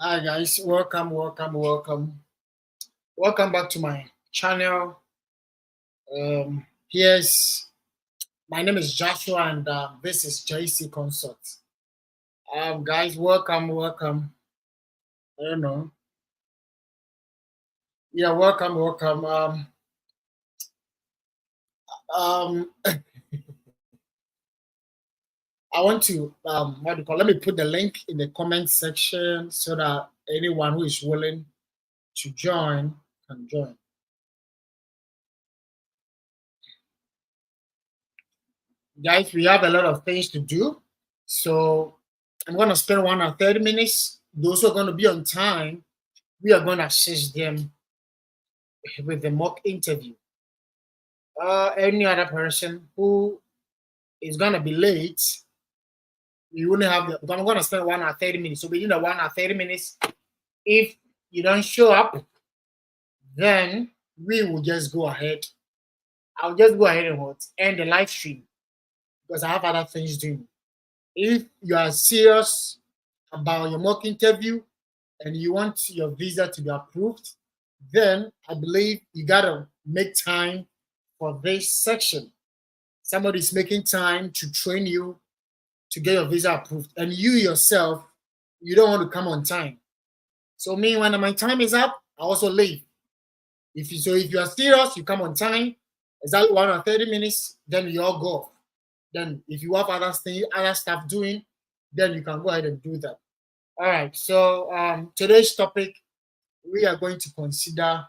Hi guys, welcome back to my channel. Here's my name is Joshua, and this is JC Consult. Guys, welcome. I don't know, yeah, welcome. Um, I want to what do you call? Let me put the link in the comment section so that anyone who is willing to join can join. Guys, we have a lot of things to do, so I'm gonna spend 1 hour 30 minutes. Those who are going to be on time, we are going to assist them with the mock interview. Any other person who is going to be late, you wouldn't have the. I'm going to spend 1 hour 30 minutes. So within the 1 hour 30 minutes, if you don't show up, then we will just go ahead. I'll just go ahead and what end the live stream because I have other things doing. If you are serious about your mock interview and you want your visa to be approved, then I believe you gotta make time for this section. Somebody's making time to train you to get your visa approved, and you yourself, you don't want to come on time. So me, when my time is up, I also leave. If you are serious, you come on time. Exactly 1 hour 30 minutes, then you all go. Then if you have other stuff doing, then you can go ahead and do that. All right. So today's topic, we are going to consider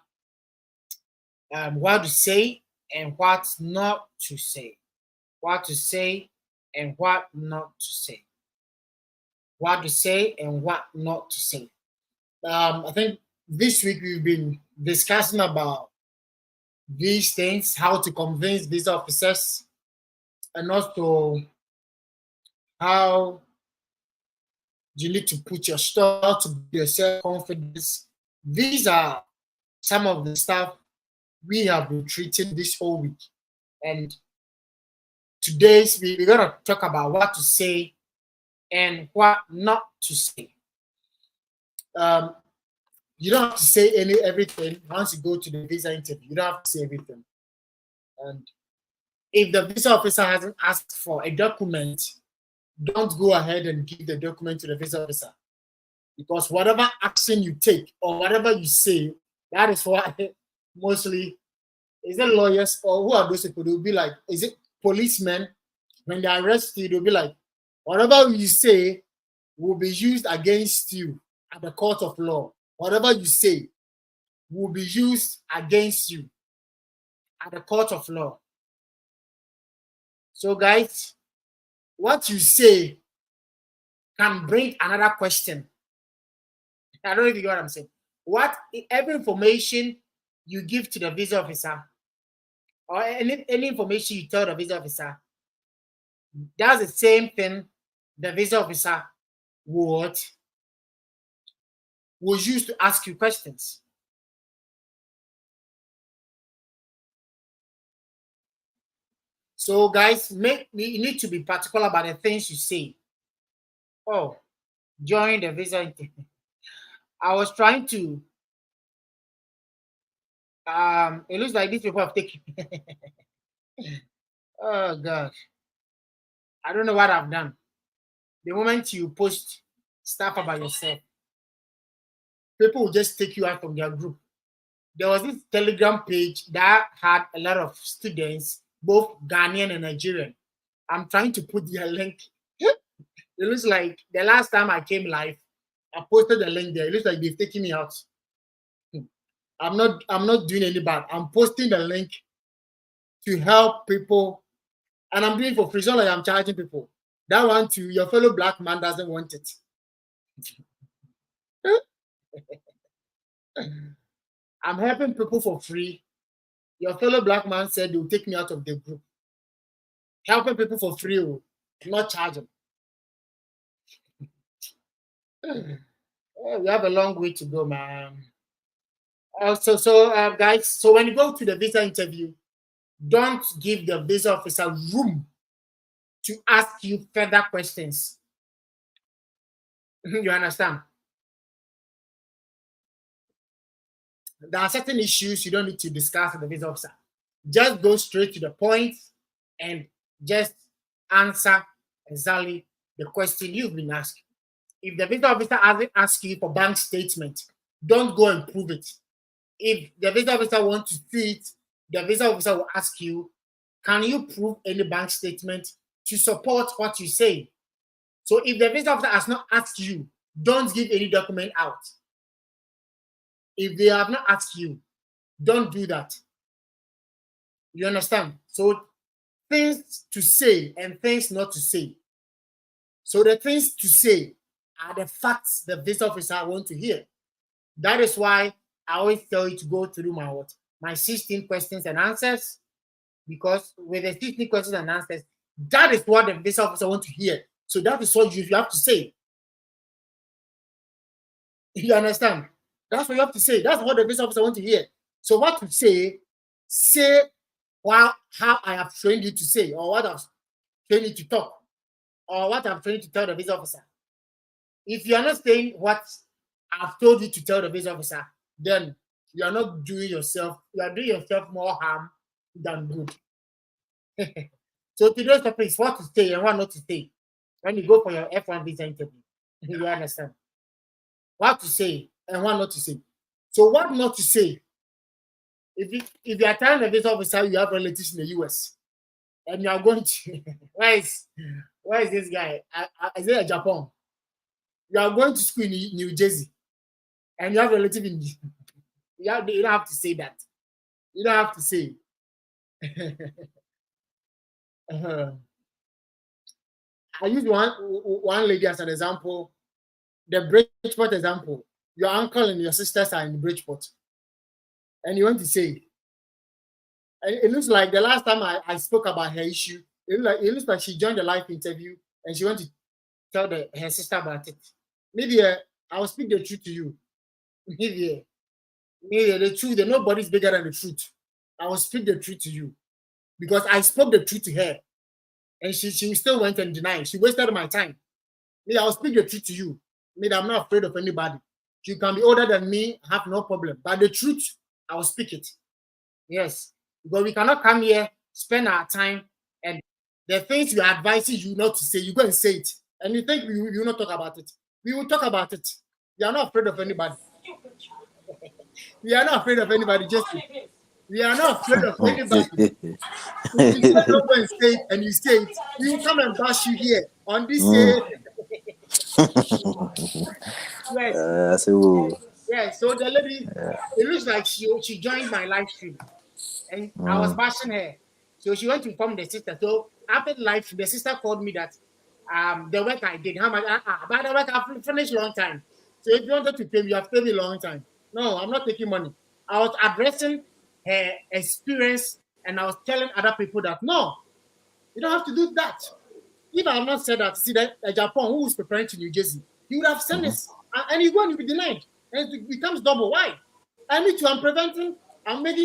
what to say and what not to say. What to say and what not to say. What to say and what not to say. I think this week we've been discussing about these things, how to convince these officers, and also how you need to put your stuff to build your self confidence. These are some of the stuff we have been treating this whole week. And today's we're gonna talk about what to say and what not to say. Um, you don't have to say everything once you go to the visa interview. You don't have to say everything. And if the visa officer hasn't asked for a document, don't go ahead and give the document to the visa officer because whatever action you take or whatever you say, that is why mostly is it lawyers or who are those people? They'll be like, is it policemen? When they arrest you, they'll be like, whatever you say will be used against you at the court of law. Whatever you say will be used against you at the court of law. So, guys, what you say can bring another question. I don't know if you get what I'm saying. What every information you give to the visa officer or any information you tell the visa officer, that's the same thing the visa officer would use to ask you questions. So, guys, you need to be particular about the things you say. Oh, during the visa interview, I was trying to. It looks like these people have taken. Oh gosh, I don't know what I've done. The moment you post stuff about yourself, people will just take you out from their group. There was this Telegram page that had a lot of students, both Ghanaian and Nigerian. I'm trying to put their link. It looks like the last time I came live, I posted the link there. It looks like they've taken me out. I'm not doing any bad. I'm posting the link to help people, and I'm doing it for free. It's not like I'm charging people. That one too, your fellow black man doesn't want it. I'm helping people for free. Your fellow black man said they'll take me out of the group. Helping people for free, not charging. We have a long way to go, man. Guys, so when you go to the visa interview, don't give the visa officer room to ask you further questions. You understand? there are certain issues you don't need to discuss with the visa officer. Just go straight to the point and just answer exactly the question you've been asked. If the visa officer hasn't asked you for bank statement, don't go and prove it. If the visa officer wants to see it, the visa officer will ask you, can you prove any bank statement to support what you say? So if the visa officer has not asked you, don't give any document out. If they have not asked you, don't do that. You understand? So things to say and things not to say. So the things to say are the facts the visa officer want to hear. That is why I always tell you to go through my 16 questions and answers, because with the 16 questions and answers, that is what the visa officer want to hear. So that is what you have to say. You understand? That's what you have to say. That's what the visa officer want to hear. So what to say how I have trained you to say, or what I've trained you to talk, or what I've trained you to tell the visa officer. If you are not saying what I've told you to tell the visa officer, then you are not doing yourself, you are doing yourself more harm than good. So today's topic is what to say and what not to say when you go for your F1 visa interview. You understand? What to say and what not to say. So what not to say? If you are telling the visa officer you have relatives in the US and you are going to where is this guy? Is it Japan? You are going to school in New Jersey and you have relatives in you don't have to say that. You don't have to say. I use one lady as an example. The Bridgeport example. Your uncle and your sisters are in Bridgeport. And you want to say, and it looks like the last time I spoke about her issue, it looks like she joined the live interview and she wanted to tell her sister about it. Maybe I will speak the truth to you. Maybe the truth, nobody's bigger than the truth. I will speak the truth to you because I spoke the truth to her and she still went and denied. She wasted my time. Maybe I will speak the truth to you. Maybe I'm not afraid of anybody. You can be older than me, have no problem. But the truth, I will speak it. Yes. Because we cannot come here, spend our time, and the things we are advising you not to say, you go and say it. And you think we will not talk about it. We will talk about it. We are not afraid of anybody. We are not afraid of anybody. We are not afraid of anybody. If you don't go and say it and you say it, we will come and bash you here on this Yes. Yes, so the lady, it looks like she joined my live stream and I was bashing her. So she went to inform the sister. So after the live stream, the sister called me that the work I did, how much, but the work I've finished long time. So if you wanted to pay me, you have paid me a long time. No, I'm not taking money. I was addressing her experience and I was telling other people that no, you don't have to do that. If I have not said that, see that Japan, who was preparing to New Jersey, he would have sent this, and he's going to be denied, and it becomes double. Why? I'm making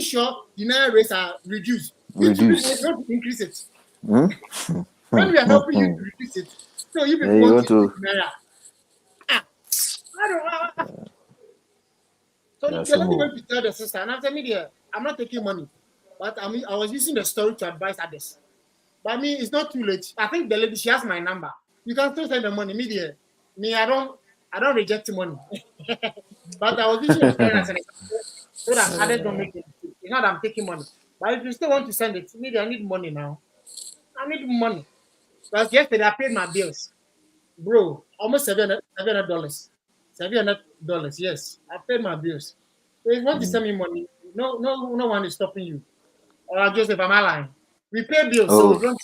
sure the Naira rates are reduced. You don't increase it. When we are helping you to reduce it, so you want to Naira. I don't. So the lady went to tell the sister, and after me, I'm not taking money, but I was using the story to advise others. But I mean, it's not too late. I think the lady, she has my number. You can still send the money. Me, I don't reject money. But I was using the story as an example so that others don't make it. It's not that I'm taking money. But if you still want to send it, maybe I need money now. I need money. Because yesterday I paid my bills. Bro, almost $700. $700, yes. I paid my bills. So if you want to send me money, no one is stopping you. Or Joseph, am I lying? We pay bills, so we don't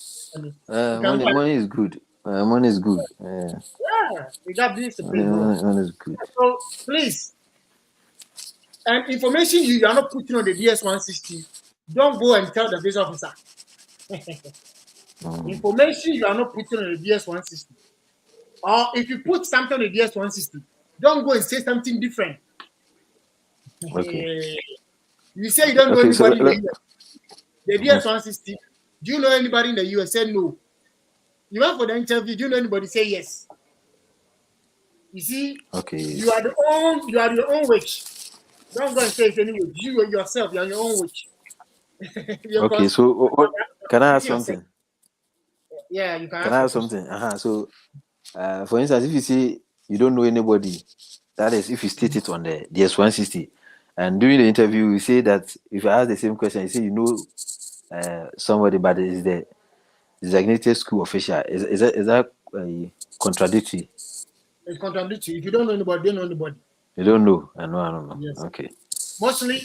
money is good. Money is good. Yeah, we got bills to pay. Money is good. So please, and information you are not putting on the DS-160, don't go and tell the visa officer. Information you are not putting on the DS-160. Or if you put something on the DS-160, don't go and say something different. Okay. You say you don't know anybody in the US. The DS-160, do you know anybody in the US? Say no. You went for the interview, do you know anybody? Say yes. You see, okay. You are your own wage. Don't go and say it anyway. You yourself, you're on your own witch. Okay, so can I ask yourself. something? Yeah, you Can I ask something? So, for instance, if you say you don't know anybody, that is, if you state it on the DS160, and during the interview, you say that if I ask the same question, you say you know somebody, but is the designated school official. Is that contradictory? It's contradictory. If you don't know anybody, you don't know anybody. You don't know. I don't know. Yes. Okay. Mostly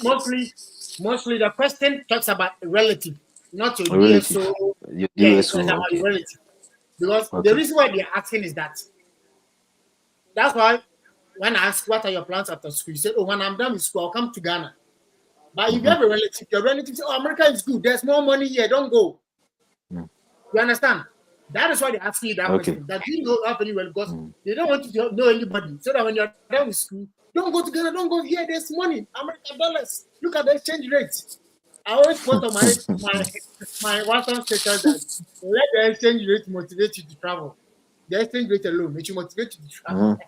the question talks about a relative, not your Relative. DSO. Your Yeah, DSO, it's about okay. your relative. Because Okay. the reason why they're asking is that's why when I ask what are your plans after school, you say, oh, when I'm done with school, I'll come to Ghana. But if you have a relative, your relative say, oh, America is good. There's more money here. Don't go. You understand? That is why they're asking you that question. That you don't have anywhere because they don't want you to know anybody. So that when you're done with school, don't go to Ghana, don't go here. There's money. American dollars. Look at the exchange rate. I always quote on my Western status that let the exchange rate motivate you to travel. The exchange rate alone makes you motivate you to travel.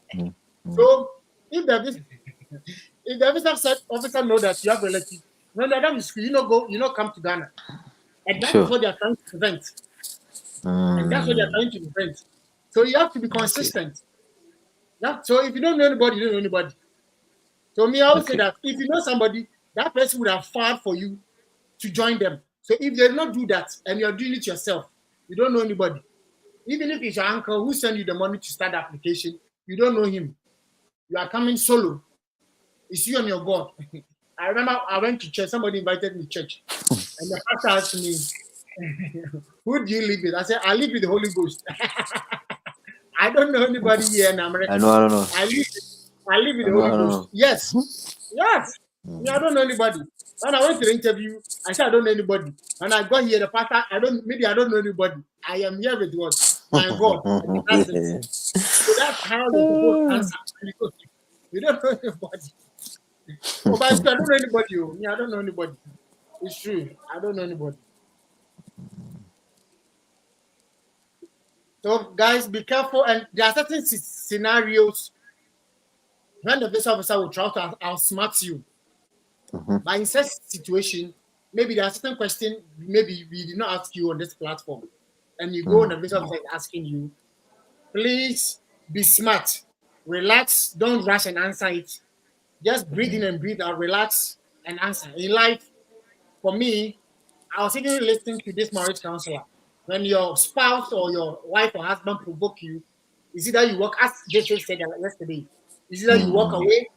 So if the visa officer know that you have relatives, when they're done with school, you know come to Ghana. And that is what they're trying to prevent. And that's what they're trying to prevent. So you have to be consistent. So if you don't know anybody, you don't know anybody. So me, I always say that if you know somebody, that person would have fought for you to join them. So if they not do that and you're doing it yourself, you don't know anybody. Even if it's your uncle who sent you the money to start the application, you don't know him. You are coming solo. It's you and your God. I remember I went to church. Somebody invited me to church. And the pastor asked me, who do you live with? I said, I live with the Holy Ghost. I don't know anybody here in America. I don't know. I live with the Holy Ghost. Yes. I don't know anybody. When I went to the interview, I said I don't know anybody. When I got here, the pastor, I don't know anybody. I am here with what? My God. So that's how the people answer. You don't know anybody. Oh, but I don't know anybody. I don't know anybody. It's true. I don't know anybody. So, guys, be careful. And there are certain scenarios when the visa officer will try to outsmart you. But in such situation, maybe there are certain questions maybe we did not ask you on this platform. And you go on the visa officer asking you, please be smart. Relax. Don't rush and answer it. Just breathe in and breathe out. Relax and answer. In life, for me, I was even listening to this marriage counselor. When your spouse or your wife or husband provoke you, is either you walk, as Jesse said yesterday, is either you walk away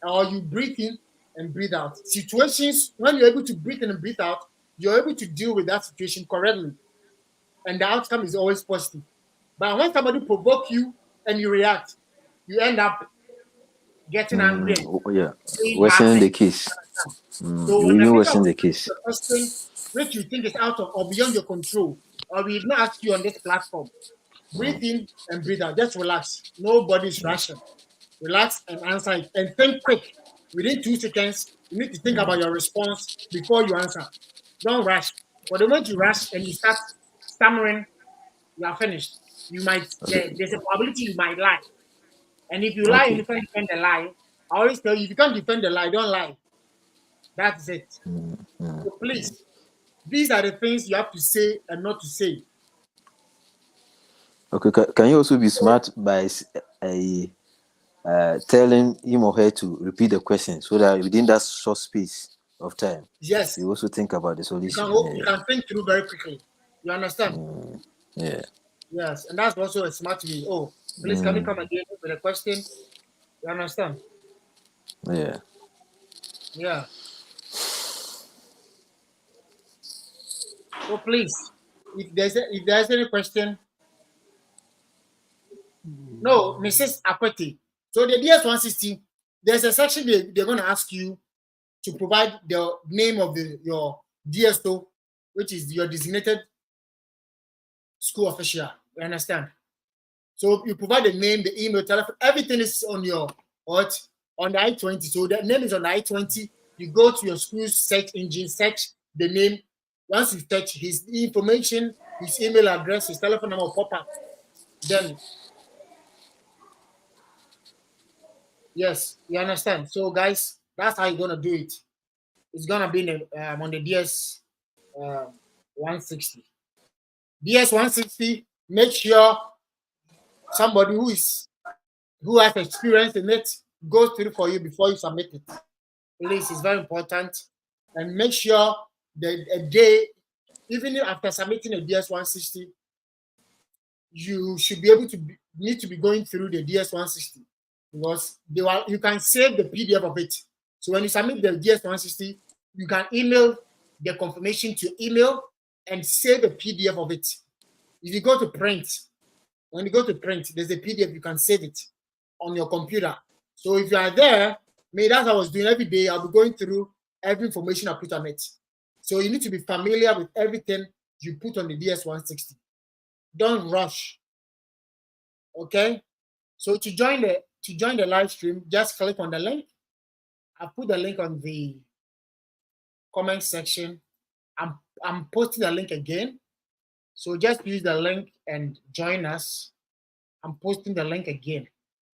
or you breathe in and breathe out. Situations, when you're able to breathe in and breathe out, you're able to deal with that situation correctly. And the outcome is always positive. But when somebody provoke you and you react, you end up getting angry. Worsening the case. So you even worsen the case. The question which you think is out of or beyond your control, or we did not ask you on this platform, breathe in and breathe out. Just relax. Nobody's rushing. Relax and answer it. And think quick. Within 2 seconds, you need to think about your response before you answer. Don't rush. But the moment you rush and you start stammering, you are finished. You might there's a probability you might lie. And if you lie and you can't defend the lie, I always tell you, if you can't defend the lie, don't lie. That's it. So please, these are the things you have to say and not to say. Okay, can you also be smart by telling him or her to repeat the question so that within that short space of time, yes, you also think about the solution. You can think through very quickly. You understand? Yes, and that's also a smart way. Oh, please, can you come again with a question? You understand? Yeah. So please, if there's any question, no, Mrs. Akwete. So the DS160, there's a section they're going to ask you to provide the name of your DSO, which is your designated school official. You understand? So you provide the name, the email, telephone, everything is on your on the I-20. So the name is on the I-20. You go to your school's search engine, search the name. Once you search his information, his email address, his telephone number pop up. Then, yes, you understand. So guys, That's how you're gonna do it. It's gonna be on the DS 160. DS 160. Make sure somebody who has experience in it goes through for you before you submit it. Please, it's very important. And make sure that a day, even after submitting a DS 160, you should be able to need to be going through the DS 160 because you can save the PDF of it. So when you submit the DS 160, you can email the confirmation to email and save a PDF of it. If you go to print, when you go to print, there's a PDF, you can save it on your computer. So if you are there, that's what I was doing every day. I'll be going through every information I put on it. So you need to be familiar with everything you put on the DS 160. Don't rush. Okay? So to join the live stream, just click on the link. I'll put the link on the comment section. I'm posting the link again. So just use the link and join us. I'm posting the link again.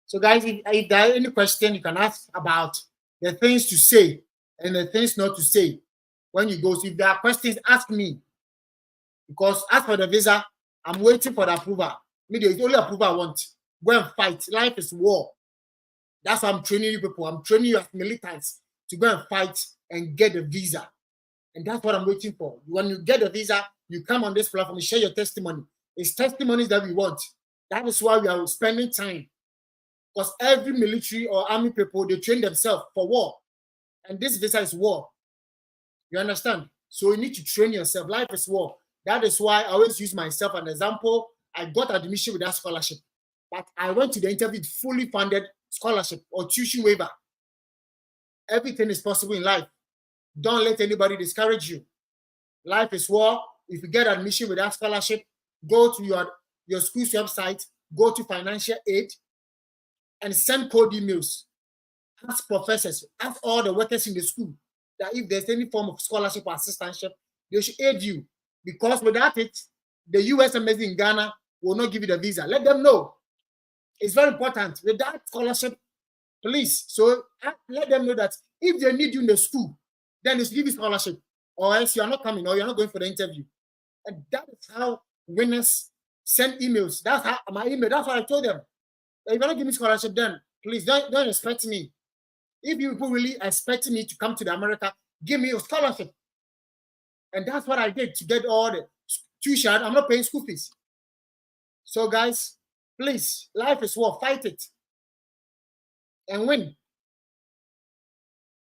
So guys, if there are any question, you can ask about the things to say and the things not to say when you go. So if there are questions, ask me. Because as for the visa, I'm waiting for the approval. There's only approval I want. Go and fight. Life is war. That's why I'm training you people. I'm training you as militants to go and fight and get the visa. And that's what I'm waiting for. When you get the visa, you come on this platform and share your testimony. It's testimonies that we want. That is why we are spending time. Because every military or army people, they train themselves for war. And this visa is war. You understand? So you need to train yourself. Life is war. That is why I always use myself as an example. I got admission with that scholarship. But I went to the interview with fully funded scholarship or tuition waiver. Everything is possible in life. Don't let anybody discourage you. Life is war. If you get admission with that scholarship, go to your school's website, go to financial aid, and send code emails. Ask professors, ask all the workers in the school that if there's any form of scholarship or assistantship, they should aid you. Because without it, the US Embassy in Ghana will not give you the visa. Let them know. It's very important. Without scholarship, please. So let them know that if they need you in the school, then they should give you scholarship. Or else you are not coming or you're not going for the interview. And that is how winners send emails. That's how my email. That's what I told them. If you're not giving me scholarship, then please don't expect me. If you people really expect me to come to the America, give me a scholarship. And that's what I did to get all the tuition. I'm not paying school fees. So guys, please, life is war. Fight it and win.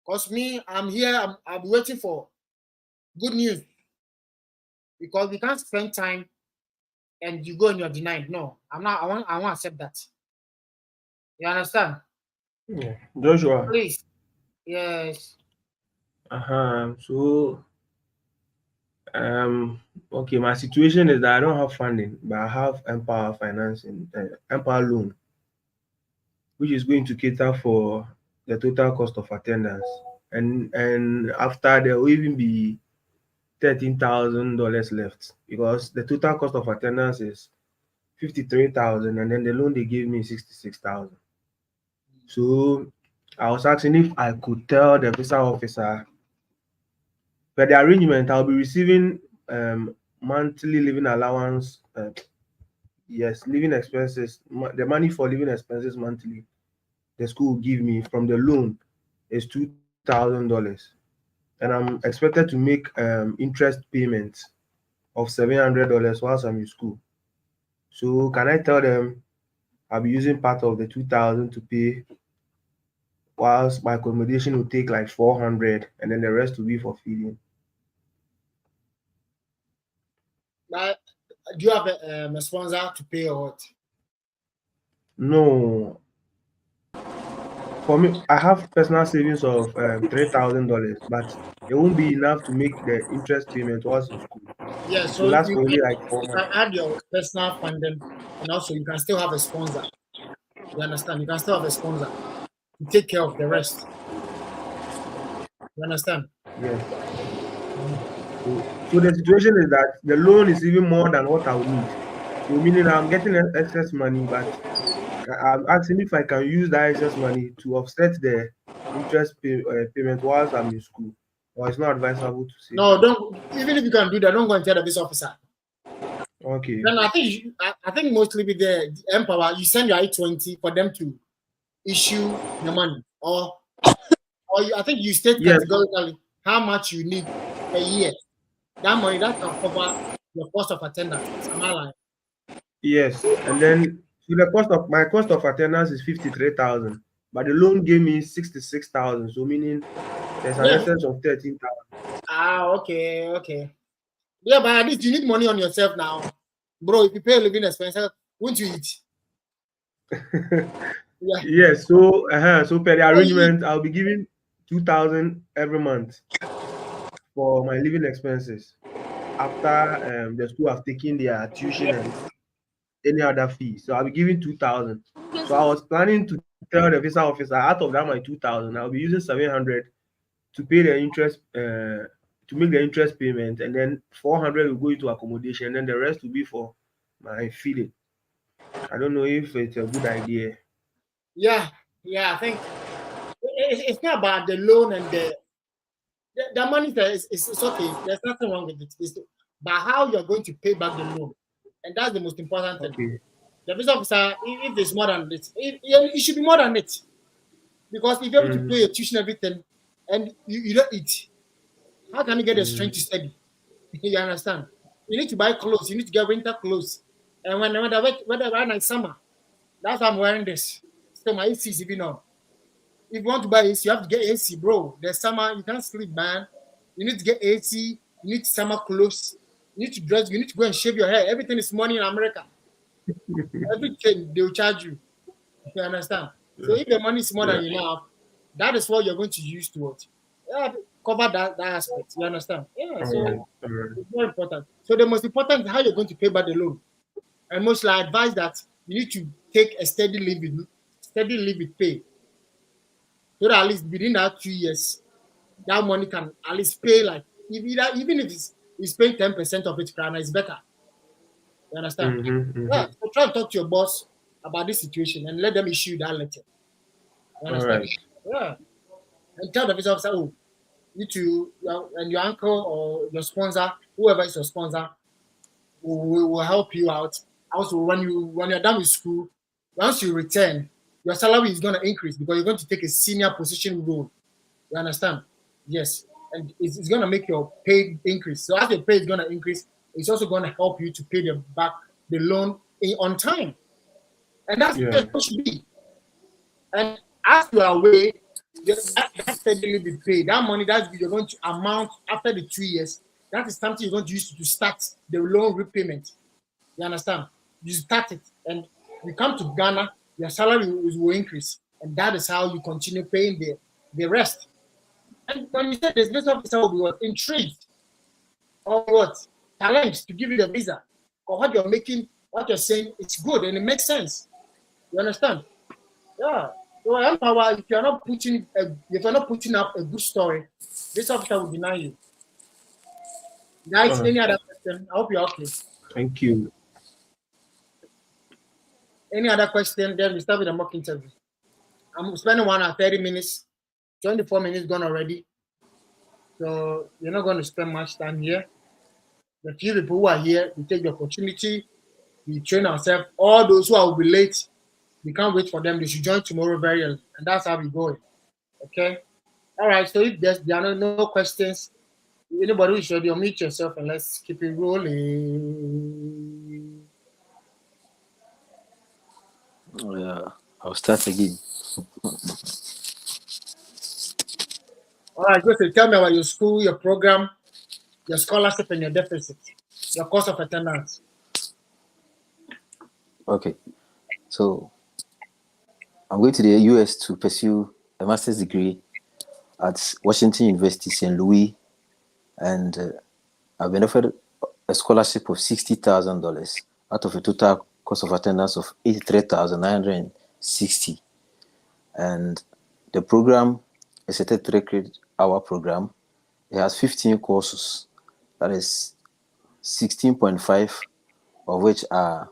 Because me, I'm here. I'm waiting for good news. Because we can't spend time and you go and you're denied. No, I'm not. I won't accept that. You understand? Yeah. Joshua. Please. Yes. So okay, my situation is that I don't have funding, but I have Empower Financing, Empower Loan, which is going to cater for the total cost of attendance. And after there will even be $13,000 left because the total cost of attendance is $53,000, and then the loan they gave me $66,000. So I was asking if I could tell the visa officer, but the arrangement I'll be receiving monthly living allowance, living expenses, the money for living expenses monthly. The school will give me from the loan is $2,000, and I'm expected to make interest payments of $700 whilst I'm in school. So can I tell them I'll be using part of the $2,000 to pay, whilst my accommodation will take like $400, and then the rest will be for feeding? But do you have a sponsor to pay or what? No. For me, I have personal savings of $3,000, but it won't be enough to make the interest payment whilst in school. Yeah, so that's you only like 4 can months. add your personal funding, and also you can still have a sponsor. You understand? You can still have a sponsor to take care of the rest. You understand? Yes. So the situation is that the loan is even more than what I would need. So meaning I'm getting excess money, but I'm asking if I can use that excess money to offset the payment whilst I'm in school, or it's not advisable to say? No, don't. Even if you can do that, don't go and tell the visa officer. Okay. Then I think mostly with the Empower, you send your I-20 for them to issue the money, or I think you state Yes. categorically how much you need a year. That money that can cover your cost of attendance. Am I lying? Yes, and then so my cost of attendance is 53,000, but the loan gave me 66,000. So meaning there's an Yeah. essence of 13,000. Okay. Yeah, but at least you need money on yourself now, bro. If you pay a living expenses, won't you eat? Yeah. Yes, so per the arrangement, I'll be giving 2,000 every month for my living expenses after the school have taken their tuition and any other fee. So I'll be giving 2,000. So I was planning to tell the visa officer out of that my 2,000, I'll be using 700 to pay the interest, to make the interest payment, and then 400 will go into accommodation, and then the rest will be for my feeding. I don't know if it's a good idea. Yeah. I think it's not about the loan and the money. It's okay. There's nothing wrong with it. It's but how you're going to pay back the loan, and that's the most important thing. Okay. The visa officer, if it's more than it, it should be more than it, because if you're able to pay your tuition, everything, and you don't eat, how can you get the strength to study? You understand? You need to buy clothes. You need to get winter clothes, and when the weather right now summer, that's why I'm wearing this. So my AC is even on. If you want to buy AC, you have to get AC, bro. The summer you can't sleep, man. You need to get AC. You need summer clothes. You need to dress. You need to go and shave your hair. Everything is money in America. Everything they will charge you. You understand? So if the money is more than enough, that is what you're going to use towards. Cover that aspect. You understand? Yeah. So it's very important. So the most important is how you're going to pay back the loan. And mostly I advise that you need to take a steady leave with pay. So that at least within that 2 years, that money can at least pay like even if it's paying 10% of it, it's better. You understand? Yeah. So try and talk to your boss about this situation and let them issue that letter. You understand? Yeah. And tell the visa officer, and your uncle or your sponsor, whoever is your sponsor, will help you out. Also, when you're done with school, once you return, your salary is going to increase because you're going to take a senior position role. You understand? Yes. And it's going to make your pay increase. So as your pay is going to increase, it's also going to help you to pay back the loan on time. And that's what it should be. And as you are away, that steadily be paid. That money that you're going to amount after the 2 years, that is something you're going to use to start the loan repayment. You understand? You start it, and you come to Ghana, your salary will increase, and that is how you continue paying the rest. And when you say this visa officer will be intrigued or what challenged to give you the visa, or what you're making, what you're saying, it's good and it makes sense. You understand? Yeah. So Empower, if you're not putting up a good story, this officer will deny you. Guys, any other question? I hope you're okay. Thank you. Any other question? Then we start with the mock interview. I'm spending 1 hour 30 minutes. 24 minutes gone already. So you're not going to spend much time here. The few people who are here, we take the opportunity. We train ourselves. All those who will be late, we can't wait for them. They should join tomorrow very early. And that's how we go. Okay? All right. So if there are no questions, anybody who should unmute yourself and let's keep it rolling. Oh, yeah. I'll start again. All right, go to tell me about your school, your program, your scholarship, and your deficit, your cost of attendance. Okay. So I'm going to the US to pursue a master's degree at Washington University, St. Louis, and I've been offered a scholarship of $60,000 out of a total cost of attendance of $83,960. And the program is a 33-hour program. It has 15 courses. That is 16.5 of which are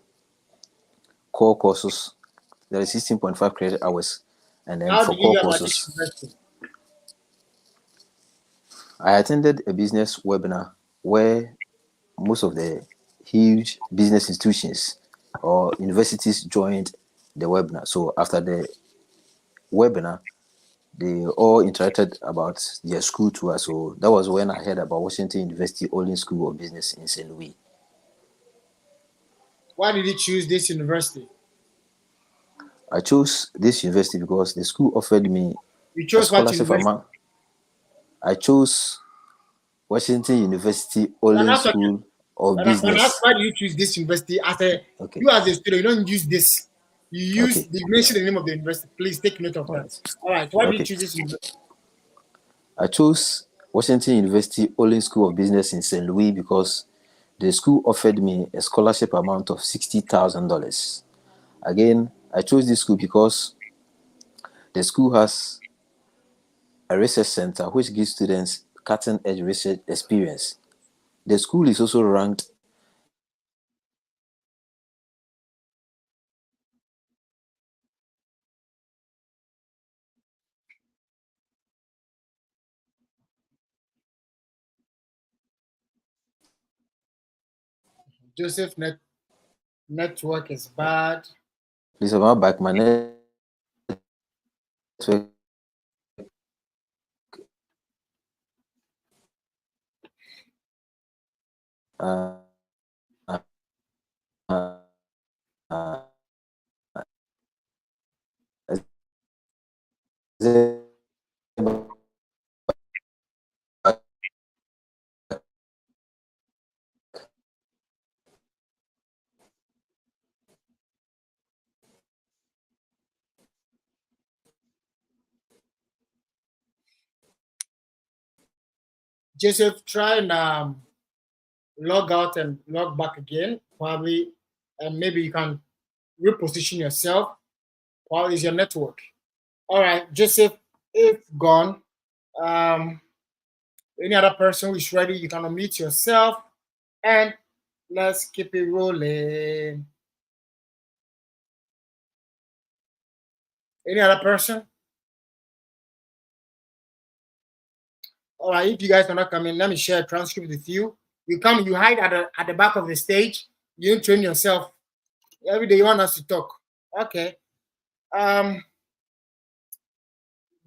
core courses. There is 16.5 credit hours. And then for core courses, I attended a business webinar where most of the huge business institutions or universities joined the webinar. So after the webinar, they all interacted about their school tour. So that was when I heard about Washington University Olin School of Business in St. Louis. Why did you choose this university? I chose this university because the school offered me You a chose what scholarship university? amount. I chose Washington University Olin School of When I ask Business. why do you choose this university, Okay. you as a student, you don't use this. You use Okay. mention the name of the university. Please take note of All that. right. All right. Why did you Okay. choose this university? I chose Washington University Olin School of Business in St. Louis because the school offered me a scholarship amount of $60,000. Again, I chose this school because the school has a research center which gives students cutting-edge research experience. The school is also ranked Joseph network is bad. Please about back my network. Uh, uh, uh, Joseph, try and log out and log back again. Probably, and maybe you can reposition yourself. While is your network? All right, Joseph, if gone, um, any other person who is ready, you can unmute yourself and let's keep it rolling. Any other person? All right, if you guys are not coming, let me share a transcript with you. You come, you hide at the back of the stage. You train yourself. Every day you want us to talk. Okay.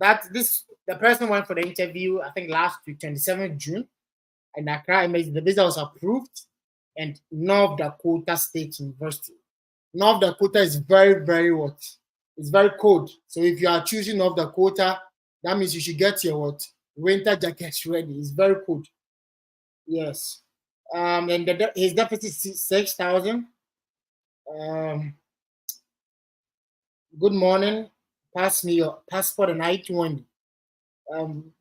That this the person went for the interview, I think last week, 27th June, and Accra. The visa was approved, and North Dakota State University. North Dakota is very, very what? It's very cold. So if you are choosing North Dakota, that means you should get your what? Winter jackets ready. It's very cold. Yes. And his deficit is 6,000. Good morning. Pass me your passport and I-20.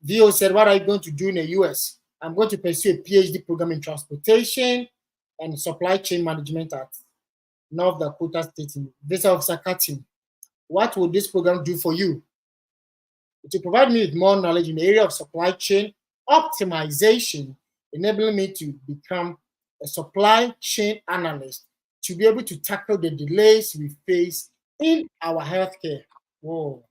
VO said, what are you going to do in the US? I'm going to pursue a PhD program in transportation and supply chain management at North Dakota State. Visa officer Katin. What will this program do for you? It will provide me with more knowledge in the area of supply chain optimization, enabling me to become a supply chain analyst to be able to tackle the delays we face in our healthcare. Whoa.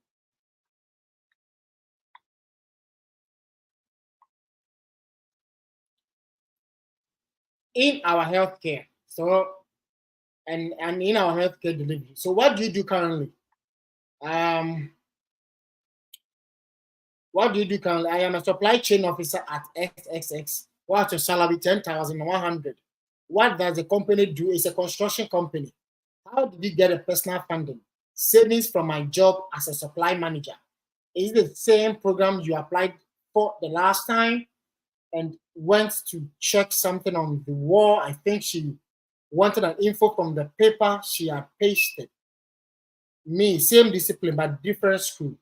In our healthcare. So, and in our healthcare delivery. So, what do you do currently? What do you do currently? I am a supply chain officer at XXX. What's your salary? 10,100. What does the company do? It's a construction company. How did you get a personal funding? Savings from my job as a supply manager. Is it the same program you applied for the last time and went to check something on the wall? I think she wanted an info from the paper she had pasted. Me, same discipline, but different school.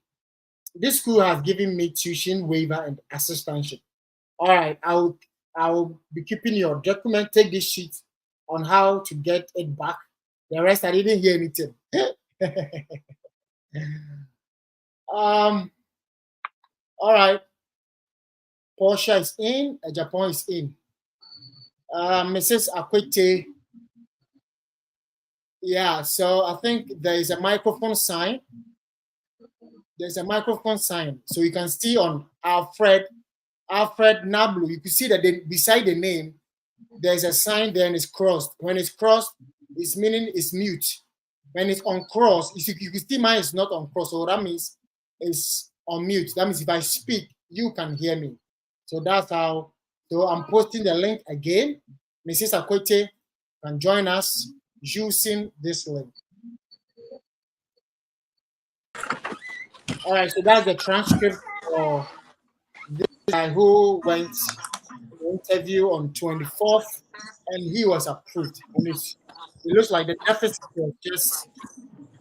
This school has given me tuition waiver and assistantship. All right, I'll be keeping your document. Take this sheet on how to get it back. The rest I didn't hear anything. All right. Portia is in, Japan is in. Mrs. Akwete. Yeah, so I think there is a microphone sign. There's a microphone sign. So you can see on Alfred Alfred Nablu. You can see that beside the name, there's a sign there and it's crossed. When it's crossed, it's meaning it's mute. When it's on cross, you can see mine is not on cross, so that means it's on mute. That means if I speak, you can hear me. So that's how. So I'm posting the link again. Mrs. Akote can join us using this link. All right, so that's the transcript for this guy who went to the interview on 24th, and he was approved. And it looks like the deficit was just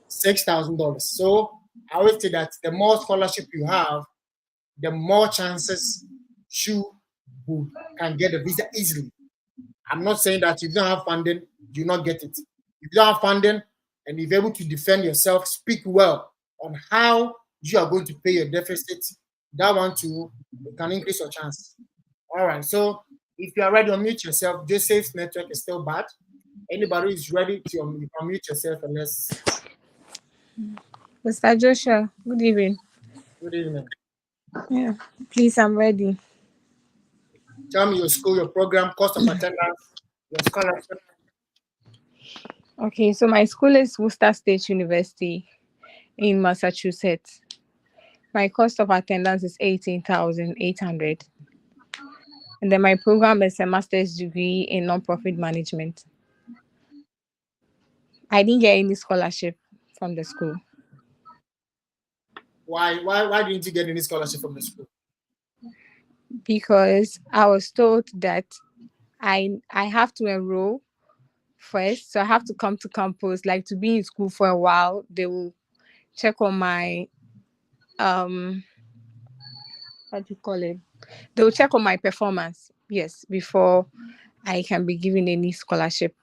$6,000. So I always say that the more scholarship you have, the more chances you can get a visa easily. I'm not saying that if you don't have funding, you not get it. If you don't have funding and you're able to defend yourself, speak well on how you are going to pay your deficit, that one too can increase your chance. All right, so if you are ready to unmute yourself, Joseph's network is still bad. Anybody who is ready to unmute yourself, and let's. Mr. Joshua, good evening. Good evening. Yeah, please, I'm ready. Tell me your school, your program, cost of attendance, your scholarship. Okay, so my school is Worcester State University in Massachusetts. My cost of attendance is 18,800. And then my program is a master's degree in non-profit management. I didn't get any scholarship from the school. Why didn't you get any scholarship from the school? Because I was told that I have to enroll first. So I have to come to campus, like to be in school for a while. They will check on my what do you call it? They will check on my performance, yes, before I can be given any scholarship.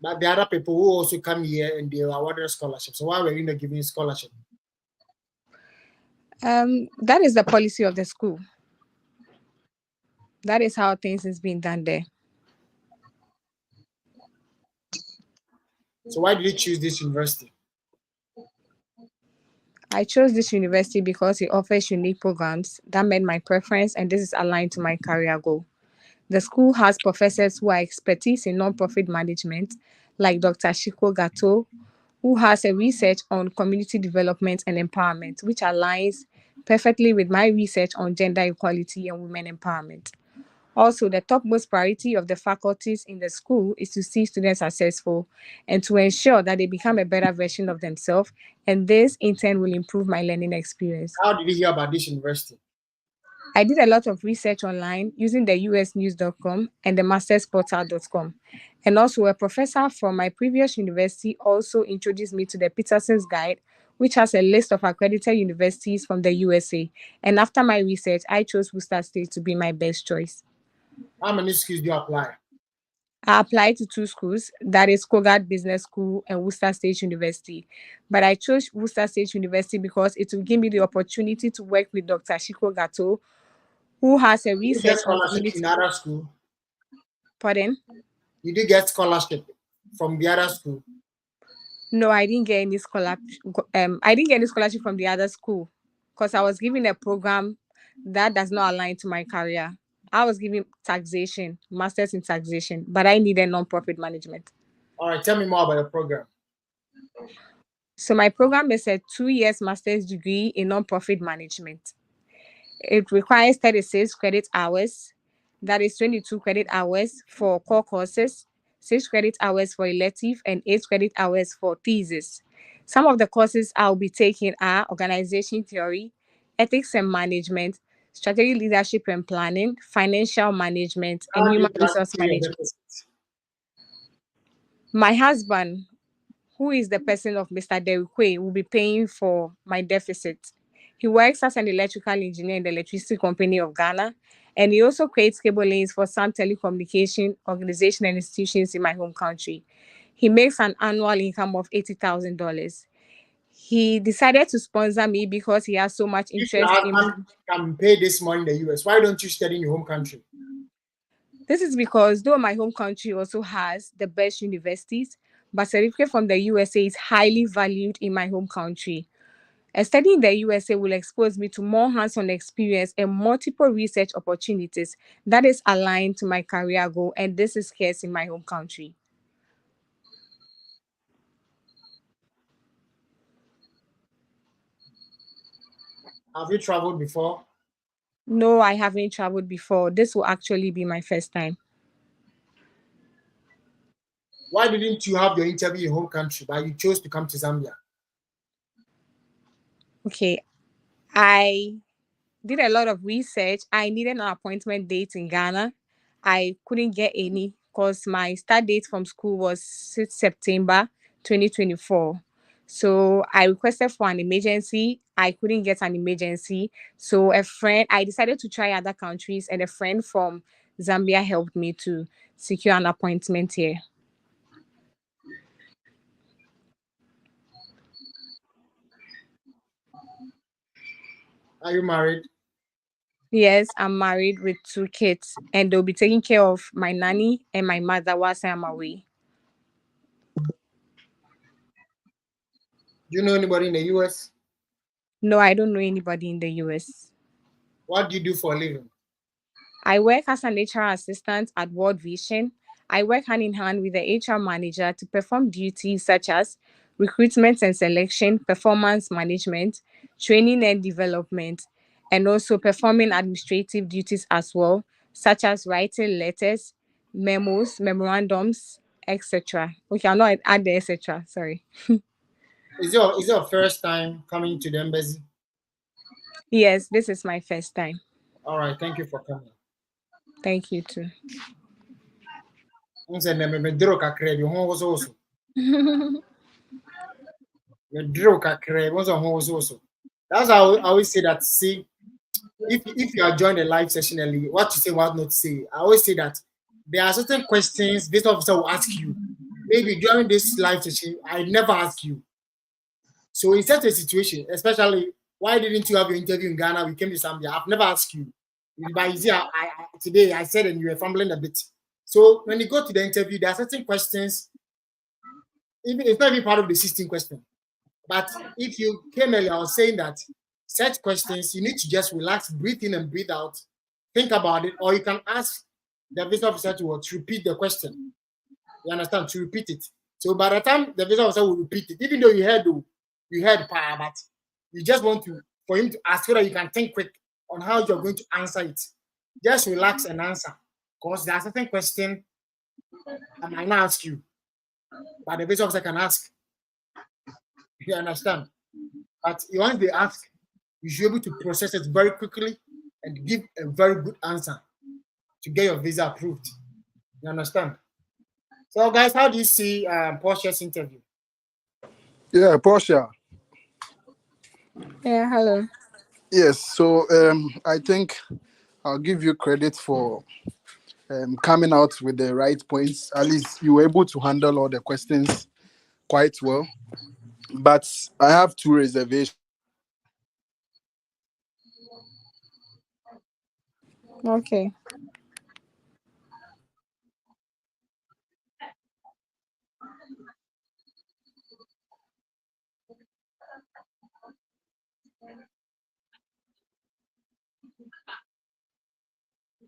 But there are people who also come here and they are awarded a scholarship. So why were you not giving scholarship? That is the policy of the school. That is how things is being done there. So why did you choose this university? I chose this university because it offers unique programs that met my preference, and this is aligned to my career goal. The school has professors who are expertise in non-profit management, like Dr. Shiko Gato, who has a research on community development and empowerment, which aligns perfectly with my research on gender equality and women empowerment. Also, the topmost priority of the faculties in the school is to see students successful and to ensure that they become a better version of themselves, and this in turn will improve my learning experience. How did you hear about this university? I did a lot of research online using the usnews.com and the mastersportal.com. And also a professor from my previous university also introduced me to the Peterson's Guide, which has a list of accredited universities from the USA. And after my research, I chose Worcester State to be my best choice. How many schools do you apply? I applied to 2 schools, that is Kogart Business School and Worcester State University. But I chose Worcester State University because it will give me the opportunity to work with Dr. Shiko Gato, who has a research you get scholarship in other school? Pardon? You did get scholarship from the other school? No, I didn't get any scholarship. I didn't get any scholarship from the other school because I was given a program that does not align to my career. I was given taxation, master's in taxation, but I needed non-profit management. All right, tell me more about your program. So my program is a 2 years master's degree in non-profit management. It requires 36 credit hours. That is 22 credit hours for core courses, 6 credit hours for elective, and 8 credit hours for thesis. Some of the courses I'll be taking are organization theory, ethics and management, strategic leadership and planning, financial management, and human resource management. My husband, who is the person of Mr. Derikwe, will be paying for my deficit. He works as an electrical engineer in the electricity company of Ghana, and he also creates cable lanes for some telecommunication organizations and institutions in my home country. He makes an annual income of $80,000. He decided to sponsor me because he has so much interest in. Can pay this money in the US. Why don't you study in your home country? This is because though my home country also has the best universities, but certificate from the USA is highly valued in my home country. A study in the USA will expose me to more hands-on experience and multiple research opportunities that is aligned to my career goal, and this is scarce in my home country. Have you traveled before? No, I haven't traveled before. This will actually be my first time. Why didn't you have your interview in your home country, but you chose to come to Zambia? Okay, I did a lot of research. I needed an appointment date in Ghana. I couldn't get any because my start date from school was 6 September 2024. So I requested for an emergency. I couldn't get an emergency. So I decided to try other countries, and a friend from Zambia helped me to secure an appointment here. Are you married? Yes, I'm married with 2 kids, and they'll be taking care of my nanny and my mother whilst I'm away. Do you know anybody in the US? No, I don't know anybody in the US. What do you do for a living? I work as an HR assistant at World Vision. I work hand in hand with the HR manager to perform duties such as recruitment and selection, performance management, training and development, and also performing administrative duties as well, such as writing letters, memos, memorandums, etc. Okay, I'm not add the etc. Sorry. Is your first time coming to the embassy? Yes, this is my first time. All right, thank you for coming. Thank you too. Unse ne me dro kakra bi ho woso woso. Me dro kakra woso ho woso woso. That's how I always say that. See, if you are joining the live session early, what to say, what not to say. I always say that there are certain questions this officer will ask you. Maybe during this live session, I never ask you. So in such a situation, especially why didn't you have your interview in Ghana? We came to Zambia. I've never asked you. But you see, today I said and you were fumbling a bit. So when you go to the interview, there are certain questions. Even it's not even part of the 16 question. But if you came earlier, I was saying that such questions, you need to just relax, breathe in and breathe out, think about it, or you can ask the visa officer to repeat the question. You understand? To repeat it. So by the time the visa officer will repeat it, even though you heard but you just want for him to ask so that you can think quick on how you're going to answer it. Just relax and answer. Because there are certain questions I might not ask you, but the visa officer can ask. You understand? But once they ask, you should be able to process it very quickly and give a very good answer to get your visa approved. You understand? So, guys, how do you see Portia's interview? Yeah, Portia. Yeah, hello. Yes, so I think I'll give you credit for coming out with the right points. At least you were able to handle all the questions quite well. But I have two reservations. Okay.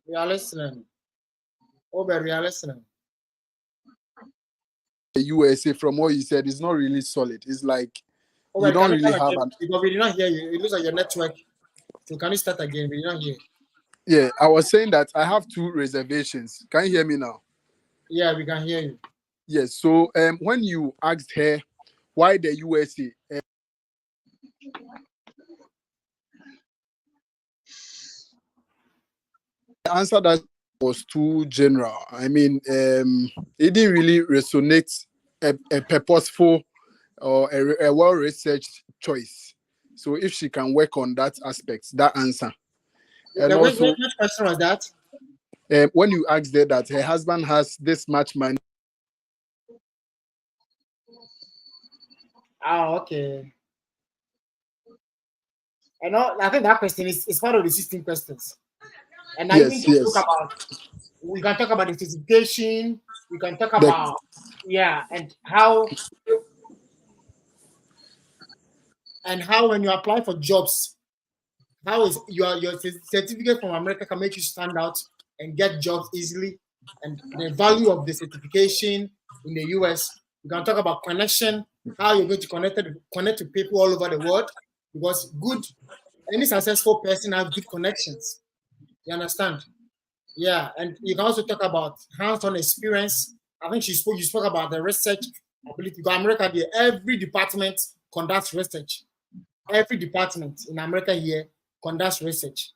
We are listening. Ober, we are listening. The USA, from what you said, is not really solid. It's like Ober, you don't really have because we did not hear you. It looks like your network. So can you start again? We did not hear. Yeah, I was saying that I have two reservations. Can you hear me now? Yeah, we can hear you. Yes, so when you asked her why the USA, the answer that was too general. I mean, it didn't really resonate a purposeful or a well-researched choice. So if she can work on that aspect, that answer. And also, which question was that? When you asked her that her husband has this much money. Oh, okay. I think that question is part of the 16 questions. And I think we can talk about the specification, we can talk about and how and how when you apply for jobs, how is your certificate from America can make you stand out and get jobs easily, and the value of the certification in the US. You can talk about connection, how you're going to connect to people all over the world, because any successful person has good connections. You understand? Yeah, and you can also talk about hands-on experience. I think you spoke about the research ability. Because America here, every department conducts research. Every department in America here conducts research,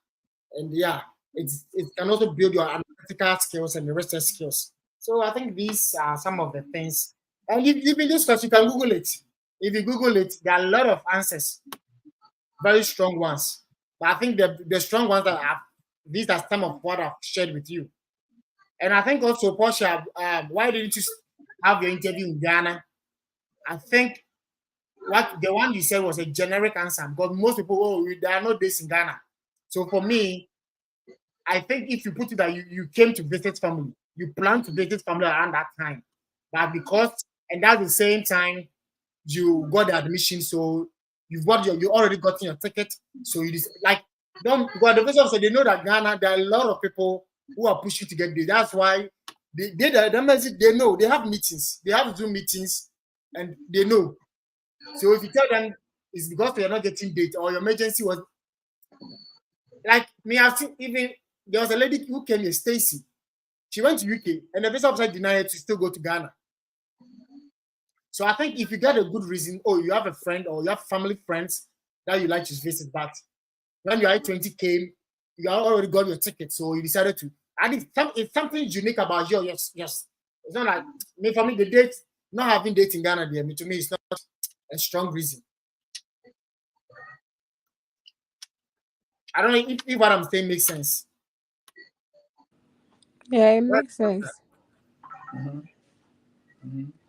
and yeah, it can also build your analytical skills and the research skills. So I think these are some of the things. And if you discuss, you can Google it. If you Google it, there are a lot of answers, very strong ones. But I think the strong ones that these are some of what I've shared with you. And I think also, Portia, why didn't you have your interview in Ghana? I think what the one you said was a generic answer, because most people, there are no days in Ghana. So for me, I think if you put it that you came to visit family, you plan to visit family around that time, but and that's the same time you got the admission, so you already gotten your ticket, so you just don't go. The person said they know that Ghana, there are a lot of people who are pushing to get there. That's why they know they have meetings, they have Zoom meetings, and they know. So if you tell them it's because you're not getting date or your emergency was like me, I've seen even there was a lady who came here, Stacy. She went to UK and the visa officer denied her to still go to Ghana. So I think if you get a good reason, you have a friend or you have family friends that you like to visit, but when your I-20 came, you already got your ticket, so you decided to. And it's something unique about you. Yes. It's not like for me the date, not having date in Ghana there, to me it's not a strong reason. I don't know if what I'm saying makes sense. Yeah, it makes sense.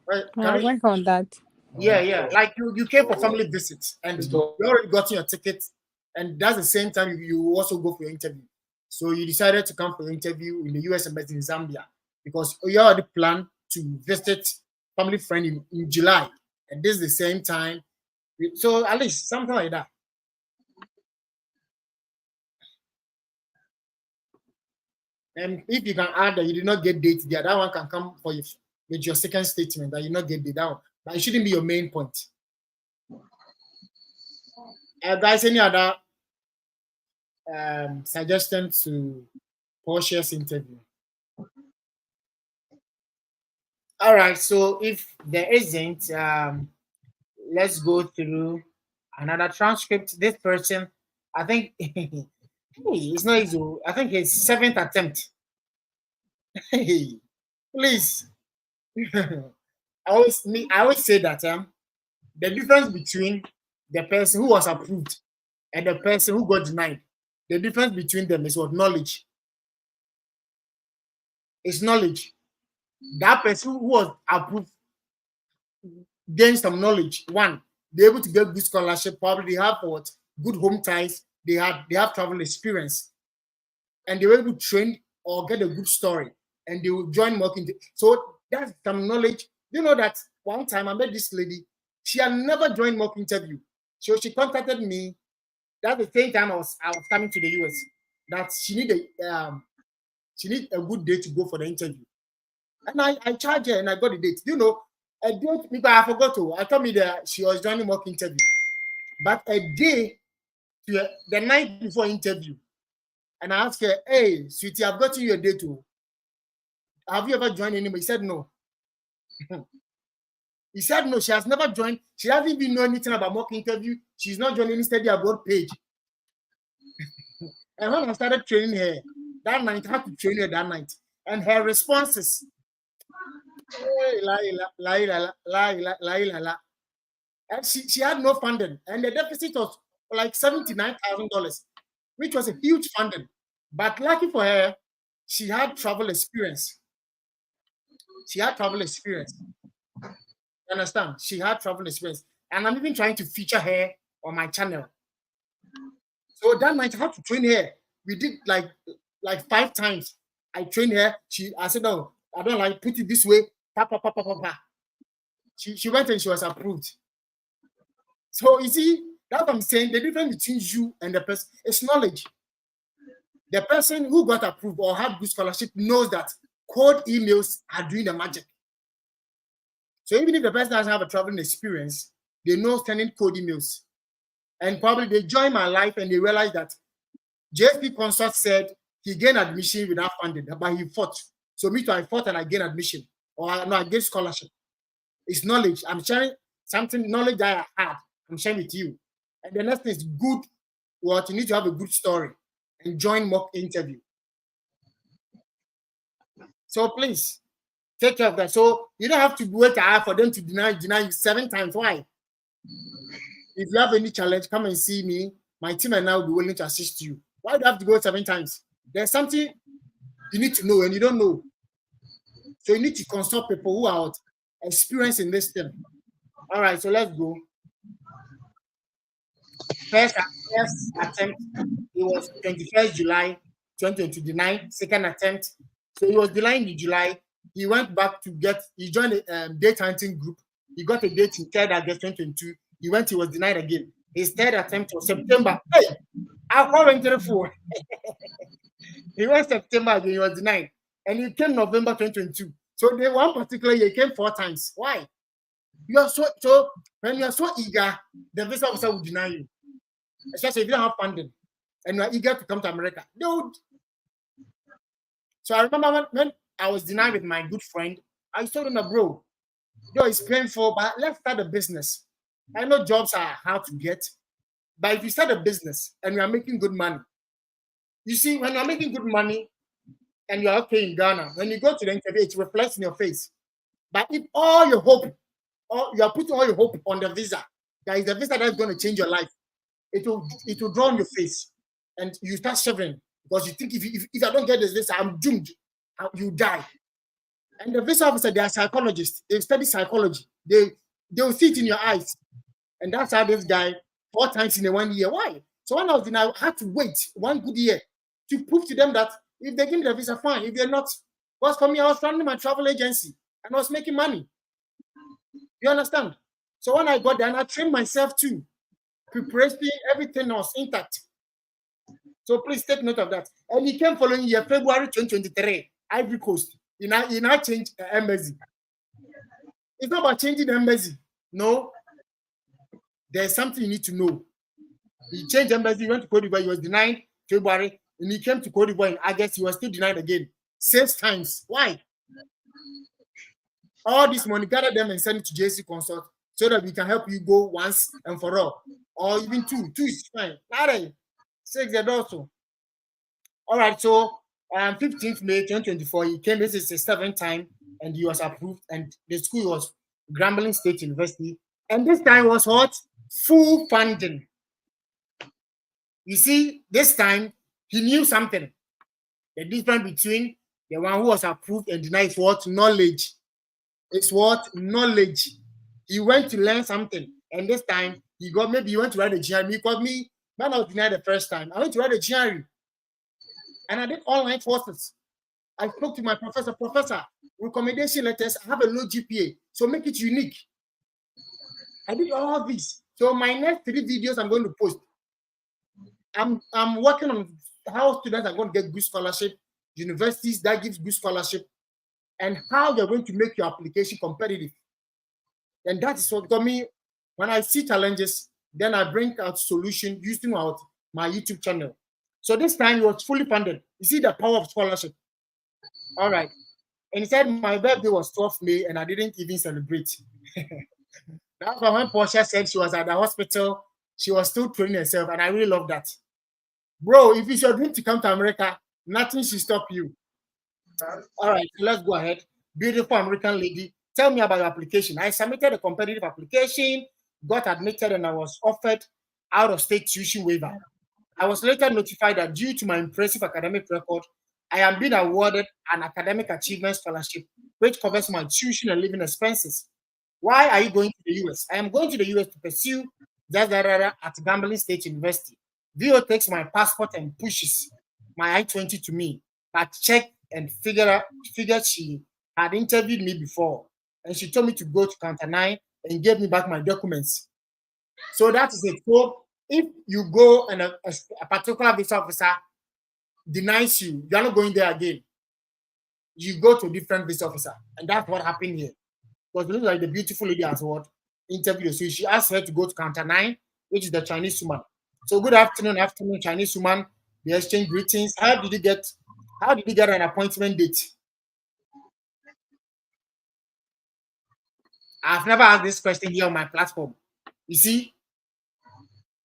Right? I'll work on that. Yeah. Like you came for family visits and you already got your ticket, and that's the same time you also go for your interview. So you decided to come for your interview in the US Embassy in Zambia because you already planned to visit family friend in July, and this is the same time. So at least something like that. And if you can add that you did not get date there, that one can come for you with your second statement that you not get date down. But it shouldn't be your main point. Guys, any other suggestion to Portia's interview? All right, so if there isn't, let's go through another transcript. This person, I think, it's not easy. I think his 7th attempt. Hey, please. I always say that the difference between the person who was approved and the person who got denied, the difference between them is what? Knowledge. It's knowledge. That person who was approved gained some knowledge. One, they're able to get good scholarship. Probably they have what? Good home ties. They have travel experience, and they were able to train or get a good story, and they will join working. So that's some knowledge. You know that one time I met this lady. She had never joined mock interview. So she contacted me. That's the same time I was coming to the US. That she needed a good day to go for the interview. And I charged her and I got the date. You know, a date because I forgot to. I told me that she was joining mock interview. But a day, the night before interview, and I asked her, "Hey, sweetie, I've got you a date too. Have you ever joined anybody?" He said no. He said no, she has never joined. She doesn't even know anything about mock interview. She's not joining any study abroad page. And when I started training her that night, I had to train her that night. And her responses, and she had no funding. And the deficit was like $79,000, which was a huge funding. But lucky for her, she had travel experience. You understand? She had travel experience. And I'm even trying to feature her on my channel. So that night I had to train her. We did like 5 times. I trained her. I said, no, I don't like, put it this way. She went and she was approved. So you see, That's what I'm saying. The difference between you and the person is knowledge. The person who got approved or had good scholarship knows that cold emails are doing the magic. So even if the person doesn't have a traveling experience, they know sending cold emails. And probably they join my life and they realize that JSP Consult said he gained admission without funding, but he fought. So me too, I fought and I gained admission. Or no, I gained scholarship. It's knowledge. I'm sharing something, knowledge that I had. I'm sharing with you. And the next thing is good. What you need to have a good story and join mock interview. So please take care of that. So you don't have to wait for them to deny you 7 times. Why? If you have any challenge, come and see me. My team and I will be willing to assist you. Why do you have to go 7 times? There's something you need to know and you don't know. So you need to consult people who are experienced in this thing. All right, so let's go. First attempt, it was 21st July 2029. Second attempt, so he was delayed in July. He went back to he joined a date hunting group. He got a date in 3rd August 2022. He was denied again. His third attempt was September. Hey, I went to the phone. He went September again, he was denied. And he came November 2022. So the one particular year, he came 4 times. Why? You are so when you are so eager, the visa officer will deny you. Especially if you don't have funding and you are eager to come to America. Dude. So I remember when I was denied with my good friend, I told him, bro, it's painful, but let's start a business. I know jobs are hard to get, but if you start a business and you are making good money, you see, when you're making good money and you're okay in Ghana, when you go to the interview, it reflects in your face. But if all your hope, or you are putting all your hope on the visa, that is the visa that's going to change your life, it will draw on your face and you start shivering because you think if I don't get this visa, I'm doomed. You die. And the visa officer, they are psychologists. They study psychology. They will see it in your eyes. And that's how this guy 4 times in a 1 year. Why? So when I was denied, I had to wait 1 good year to prove to them that if they give me the visa, fine. If they're not, because for me, I was running my travel agency and I was making money. You understand? So when I got there, and I trained myself too. Preparation, everything was intact. So please take note of that. And he came following year, February 2023, Ivory Coast. He now changed the embassy. It's not about changing the embassy. No. There's something you need to know. He changed embassy, he went to Cote d'Ivoire, he was denied February, and he came to Cote d'Ivoire in August, he was still denied again. 6 times. Why? All this money, gather them and send it to JSP Consult so that we can help you go once and for all. Or even 2. 2 is fine. 6 is also. All right, so 15th May 2024, he came. This is his 7th time, and he was approved. And the school was Grambling State University. And this time was what? Full funding. You see, this time he knew something. The difference between the one who was approved and denied is what? Knowledge. It's what? Knowledge. He went to learn something. And this time he went to write a GRE. He called me when I was denied the first time. I went to write a GRE. And I did online courses. I spoke to my professor, recommendation letters, I have a low GPA, so make it unique. I did all this. So my next 3 videos I'm going to post. I'm working on how students are going to get good scholarship, universities that gives good scholarship, and how you're going to make your application competitive. And that is what got me, when I see challenges, then I bring out solution using my YouTube channel. So this time it was fully funded. You see the power of scholarship. All right. And he said my birthday was 12th May and I didn't even celebrate. That's why when Portia said she was at the hospital, she was still training herself. And I really love that. Bro, if it's your dream to come to America, nothing should stop you. All right, so let's go ahead. Beautiful American lady, tell me about your application. I submitted a competitive application, got admitted, and I was offered out-of-state tuition waiver. I was later notified that due to my impressive academic record, I am being awarded an academic achievement scholarship, which covers my tuition and living expenses. Why are you going to the US? I am going to the US to pursue at Grambling State University. VO takes my passport and pushes my I-20 to me. I checked and figured she had interviewed me before, and she told me to go to Counter 9 and gave me back my documents. So that is it. So if you go and a particular visa officer denies you, you're not going there again. You go to a different visa officer, and that's what happened here. Because it looks like the beautiful lady has what interviewed. So she asked her to go to counter 9, which is the Chinese woman. So good afternoon, Chinese woman. They exchange greetings. How did you get an appointment date? I've never asked this question here on my platform. You see,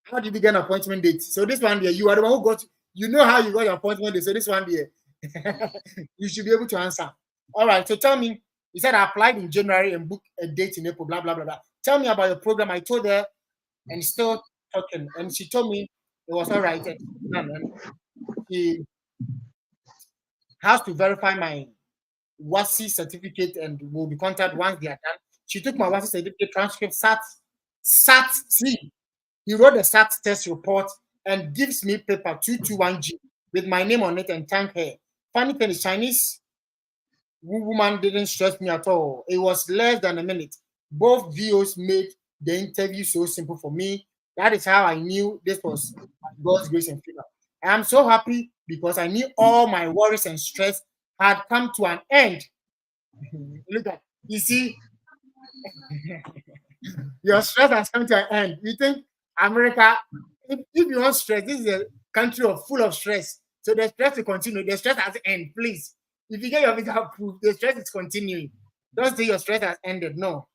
how did you get an appointment date? So this one there, you are the one who got. You know how you got your appointment date. So this one there, you should be able to answer. All right. So tell me. He said I applied in January and booked a date in April. Blah blah blah blah. Tell me about your program. I told her, and still talking, and she told me it was all right. And she has to verify my WASI certificate and will be contacted once they are done. She took my WASI certificate transcript, see, he wrote the SAT test report and gives me paper 221G with my name on it and thank her. Funny thing is, Chinese woman didn't stress me at all. It was less than a minute. Both VOs made the interview so simple for me. That is how I knew this was God's grace and favor. I am so happy because I knew all my worries and stress had come to an end. Look at, you see, your stress has come to an end. You think America, if you want stress, this is a country full of stress. So the stress will continue. The stress has ended, please. If you get your visa approved, the stress is continuing. Don't say your stress has ended. No.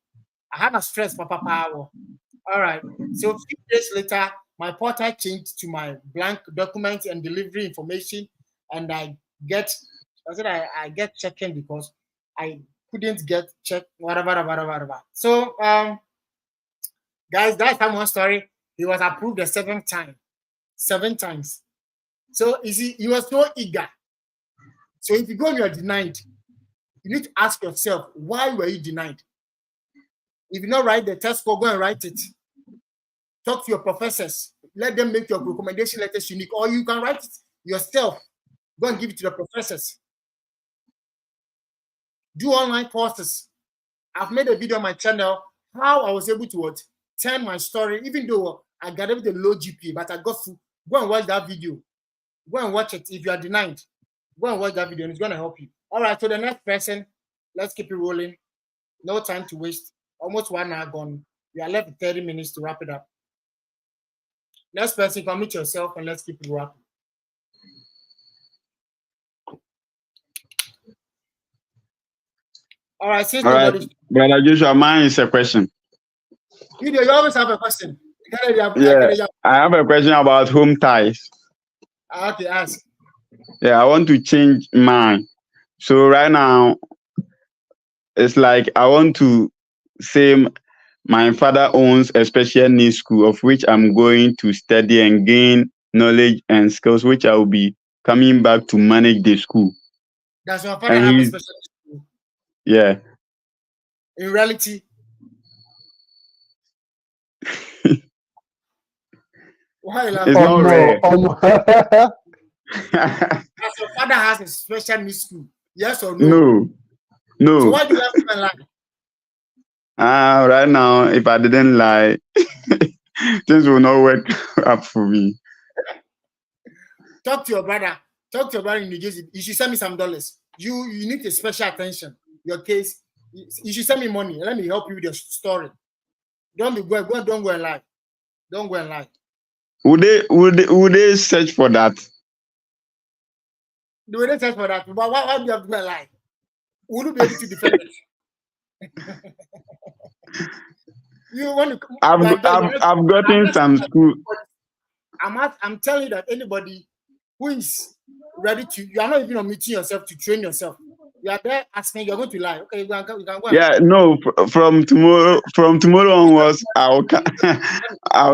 I had a stress for Papa. All right. So a few days later, my portal changed to my blank document and delivery information. And I get check-in because I couldn't get check, whatever. So guys, that's one story. He was approved the 7th time. 7 times. So you see, he was so eager. So if you go and you are denied, you need to ask yourself, why were you denied? If you not write the test score, go and write it. Talk to your professors. Let them make your recommendation letters unique. Or you can write it yourself. Go and give it to the professors. Do online courses. I've made a video on my channel how I was able to turn my story, even though I got with a low GPA, but I got to go and watch that video. Go and watch it if you are denied. Go and watch that video and it's going to help you. All right, so the next person, let's keep it rolling. No time to waste. Almost 1 hour gone. We are left with 30 minutes to wrap it up. Next person, commit yourself and let's keep it wrapping. All right, since nobody's... Brother Joshua, mine is a question. You always have a question. Yeah, I have a question about home ties. Okay, ask. Yeah, I want to change mine. So right now, it's like I want to say my father owns a special needs school of which I'm going to study and gain knowledge and skills, which I will be coming back to manage the school. Does your father have a special needs school? Yeah. In reality? Why it's not rare. Does your father has a special needs school? Yes or no? No. So why do you have to lie? Right now, if I didn't lie, things will not work up for me. Talk to your brother. Talk to your brother in New Jersey. You should send me some dollars. You need a special attention. Your case. You should send me money. Let me help you with your story. Don't go and lie. Don't go and lie. Would they search for that? Do they search for that? But why do you have to go and lie? Would you be able to defend it? You want to? I've gotten some school. I'm telling you that anybody who is ready to, you are not even meeting yourself to train yourself. You are there asking, you're going to lie. Okay, you can go. Yeah, no. From tomorrow onwards, I'll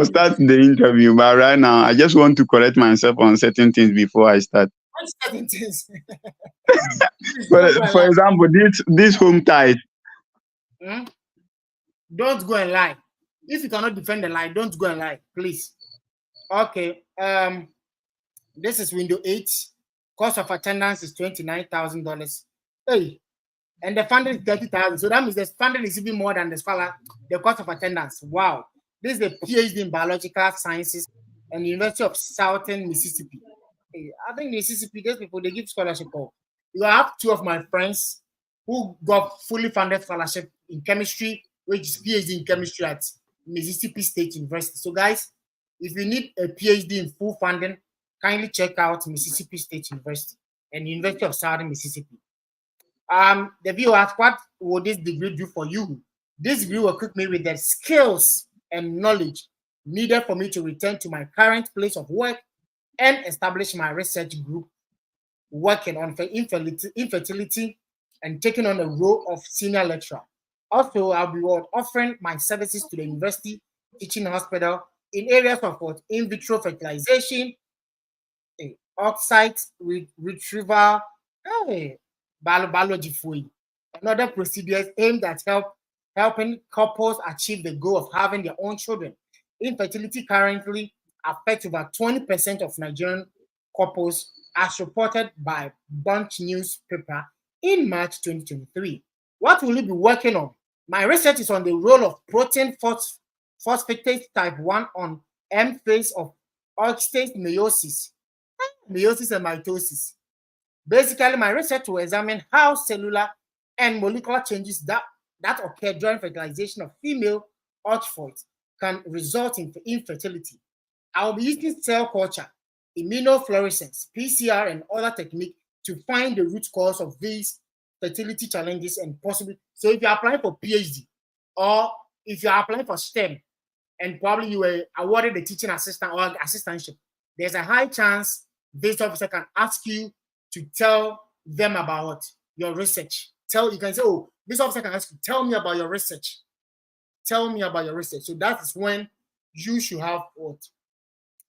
start the interview. But right now, I just want to correct myself on certain things before I start. Certain things. For example, this home ties. Don't go and lie. If you cannot defend the lie, don't go and lie, please. Okay. This is window 8. Cost of attendance is $29,000. Hey, and the funding is $30,000. So that means the funding is even more than the cost of attendance. Wow. This is a PhD in biological sciences and University of Southern Mississippi. I think Mississippi, those people, they give scholarship. You have two of my friends who got fully funded scholarship in chemistry, which is PhD in chemistry at Mississippi State University. So guys, if you need a PhD in full funding, kindly check out Mississippi State University and University of Southern Mississippi. The viewer asked, what will this degree do for you? This degree will equip me with the skills and knowledge needed for me to return to my current place of work and establish my research group working on infertility and taking on the role of senior lecturer. Also, I'll be offering my services to the university teaching hospital in areas of in vitro fertilization, oxide retrieval, biology and other procedures aimed at helping couples achieve the goal of having their own children. Infertility currently affects over 20% of Nigerian couples, as reported by Bunch newspaper in March 2023. What will you be working on? My research is on the role of protein phosphatase type 1 on M phase of oxidase meiosis and mitosis. Basically, my research will examine how cellular and molecular changes that occur during fertilization of female oocytes can result in infertility. I will be using cell culture, immunofluorescence, PCR, and other techniques to find the root cause of these fertility challenges and possibly. So if you're applying for PhD or if you're applying for STEM and probably you were awarded a teaching assistant or assistantship, there's a high chance this officer can ask you to tell them about your research. You can say, oh, this officer can ask you, tell me about your research. Tell me about your research. So that is when you should have what?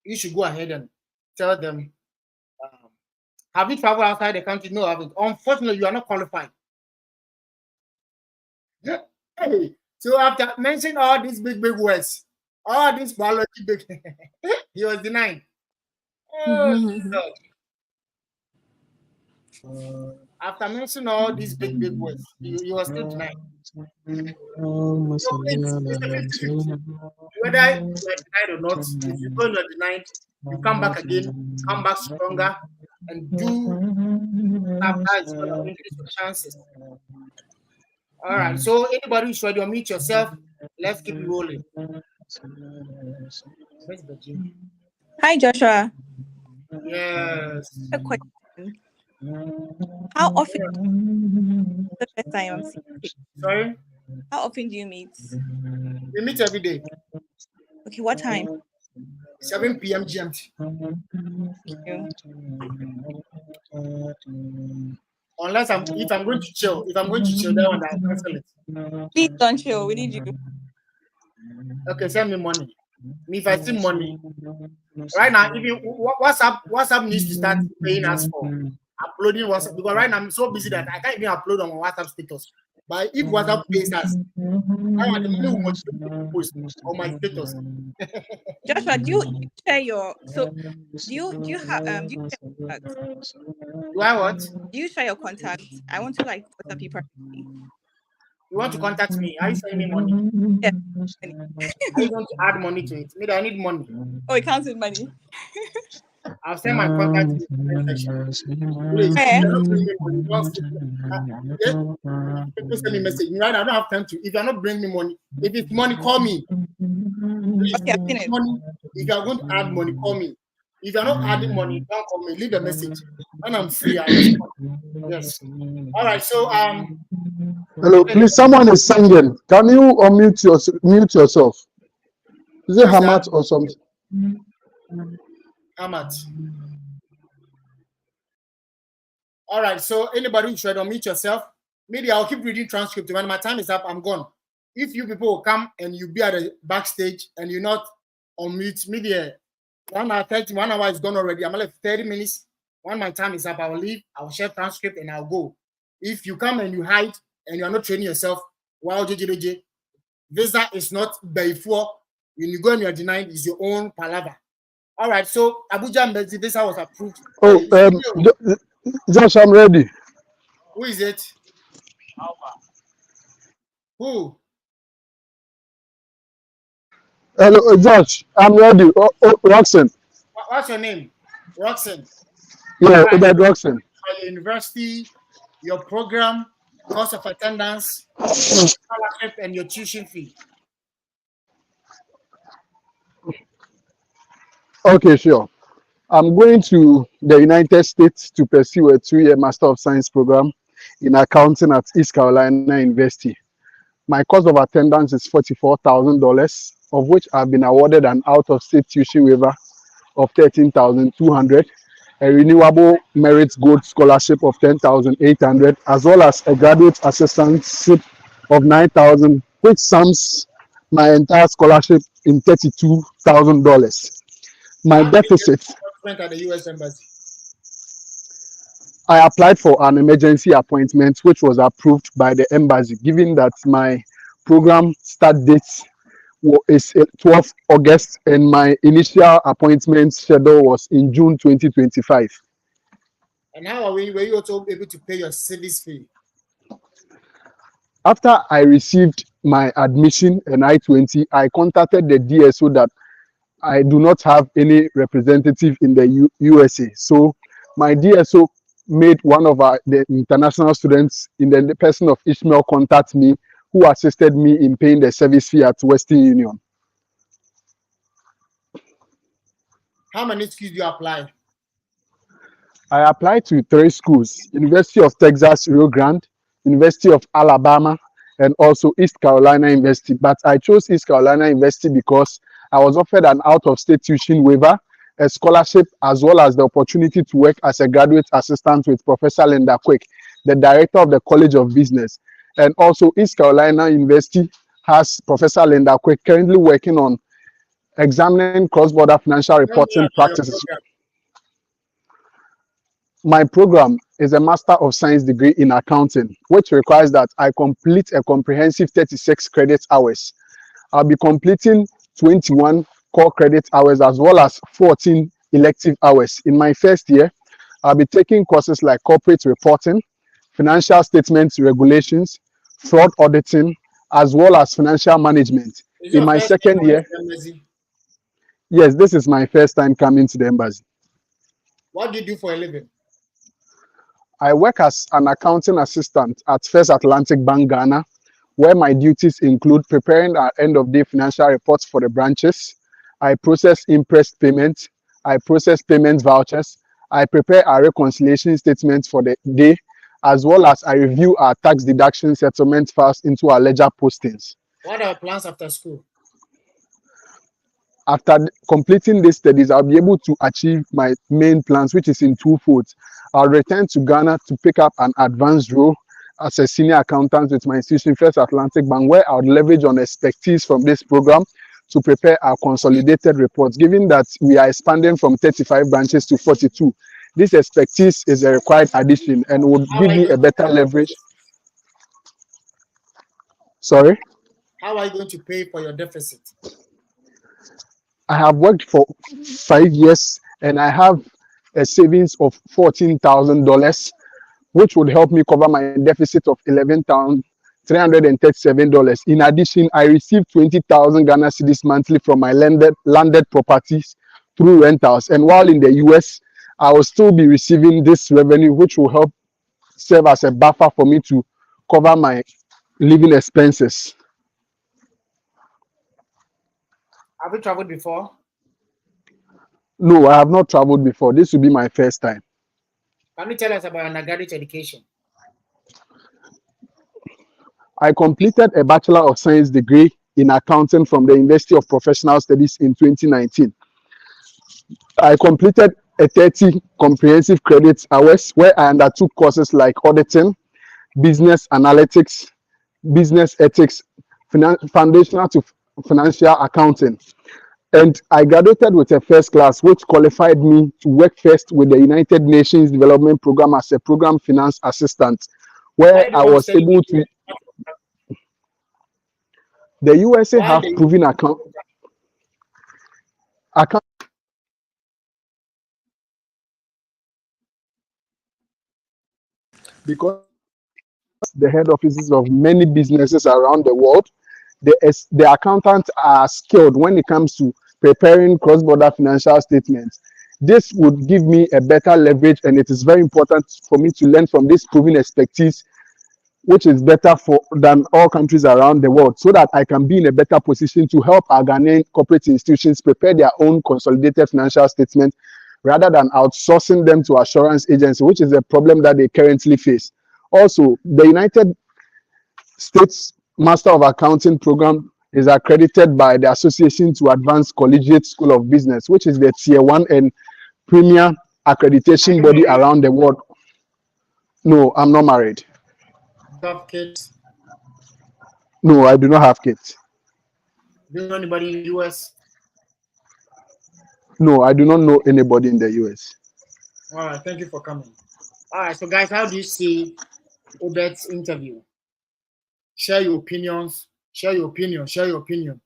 You should go ahead and tell them, have you traveled outside the country? No, I haven't. Unfortunately, you are not qualified. Hey, so after mentioning all these big words, all these biology big, he was denied. After mentioning all these big words, you were still denied. So whether you are denied or not, if you go and you're denied, you come back again, come back stronger, and do that is going to increase your chances. All right. So anybody who's ready to unmute yourself, let's keep it rolling. Hi, Joshua. Yes. A question. How often? The first time I'm seeing you. Sorry? How often do you meet? We meet every day. Okay, what time? 7 p.m. GMT. Thank you. Unless if I'm going to chill, that one I'll cancel it. Please don't chill. We need you. Okay, send me money. If I see money, right now, if you WhatsApp needs to start paying us for uploading WhatsApp, because right now I'm so busy that I can't even upload on my WhatsApp status. But if WhatsApp pays us, I want the money will post on my status. Joshua, do you share your do you have share contacts? Do I what? Do you share your contacts? I want to like WhatsApp you personally. You want to contact me? Are you sending me money? Yeah. Are you going to add money to it? Maybe I need money. Oh, it counts with money. I'll send my contact to the section. Please, people send me message. Right, I don't have time to. If you're not bringing me money, if it's money, call me. Please, Okay, I've seen it. money. If you're going to add money, call me. If you're not adding money, don't call me. Leave a message. When I'm free, I'll respond. Yes. All right. So Hello, please. Someone is singing. Can you mute yourself? Is it Hamat or something? Hamat. All right. So anybody who should unmute yourself. Maybe I'll keep reading transcript. When my time is up, I'm gone. If you people will come and you be at the backstage and you're not unmute, maybe 1 hour 30, 1 hour is gone already. I'm left 30 minutes. When my time is up, I will leave. I will share transcript and I'll go. If you come and you hide and you are not training yourself, wow, JJJ, visa is not before. When you go and you are denied, is your own palaver. All right. So Abuja Mbezi, visa was approved. Oh, Josh, I'm ready. Who is it? Who? Hello, George. I'm ready. Roxanne. What's your name? Roxanne. Yeah, All right. Obed Roxanne. Your university, your program, cost of attendance, your scholarship, and your tuition fee. Okay, sure. I'm going to the United States to pursue a 2-year Master of Science program in accounting at East Carolina University. My cost of attendance is $44,000, of which I've been awarded an out-of-state tuition waiver of $13,200, a renewable merit gold scholarship of $10,800, as well as a graduate assistantship of $9,000, which sums my entire scholarship in $32,000. My How did you get deficit, appointment at the U.S. Embassy? I applied for an emergency appointment, which was approved by the embassy, given that my program start date is 12th August and my initial appointment schedule was in June 2025. And how were you also able to pay your civics fee? After I received my admission and I-20, I contacted the DSO that I do not have any representative in the USA. So my DSO made one of the international students in the person of Ishmael contact me, who assisted me in paying the service fee at Western Union. How many schools do you apply? I applied to 3 schools: University of Texas, Rio Grande, University of Alabama, and also East Carolina University. But I chose East Carolina University because I was offered an out-of-state tuition waiver, a scholarship, as well as the opportunity to work as a graduate assistant with Professor Linda Quick, the director of the College of Business. And also East Carolina University has Professor Linda Quick currently working on examining cross-border financial reporting practices. My program is a Master of Science degree in accounting, which requires that I complete a comprehensive 36 credit hours. I'll be completing 21 core credit hours as well as 14 elective hours. In my first year, I'll be taking courses like corporate reporting, financial statements regulations, fraud auditing, as well as financial management. In my second year, yes, this is my first time coming to the embassy. What do you do for a living? I work as an accounting assistant at First Atlantic Bank, Ghana, where my duties include preparing our end-of-day financial reports for the branches. I process impressed payments. I process payment vouchers. I prepare our reconciliation statements for the day, as well as I review our tax deduction settlement files into our ledger postings. What are your plans after school? After completing these studies, I'll be able to achieve my main plans, which is in 2 folds. I'll return to Ghana to pick up an advanced role as a senior accountant with my institution, First Atlantic Bank, where I would leverage on expertise from this program to prepare our consolidated reports. Given that we are expanding from 35 branches to 42, this expertise is a required addition and would give me a better leverage. Sorry? How are you going to pay for your deficit? I have worked for 5 years and I have a savings of $14,000, which would help me cover my deficit of $11,337. In addition, I receive 20,000 Ghana cedis monthly from my landed properties through rentals. And while in the US, I will still be receiving this revenue, which will help serve as a buffer for me to cover my living expenses. Have you traveled before? No, I have not traveled before. This will be my first time. Can you tell us about your undergraduate education? I completed a Bachelor of Science degree in accounting from the University of Professional Studies in 2019. I completed a 30 comprehensive credit hours where I undertook courses like auditing, business analytics, business ethics, foundational to financial accounting. And I graduated with a first class, which qualified me to work first with the United Nations Development Program as a program finance assistant, where I was able to. The USA have proven account. Because the head offices of many businesses around the world, the accountants are skilled when it comes to preparing cross-border financial statements. This would give me a better leverage, and it is very important for me to learn from this proven expertise, which is better than all countries around the world, so that I can be in a better position to help our Ghanaian corporate institutions prepare their own consolidated financial statements rather than outsourcing them to assurance agencies, which is a problem that they currently face. Also, the United States Master of Accounting program is accredited by the Association to Advanced Collegiate School of Business, which is the tier 1 and premier accreditation body around the world. No, I'm not married. Do you have kids? No, I do not have kids. Do you know anybody in the US? No, I do not know anybody in the US. All right, thank you for coming. All right, so guys, how do you see Obed's interview? Share your opinions. Share your opinion. Share your opinion.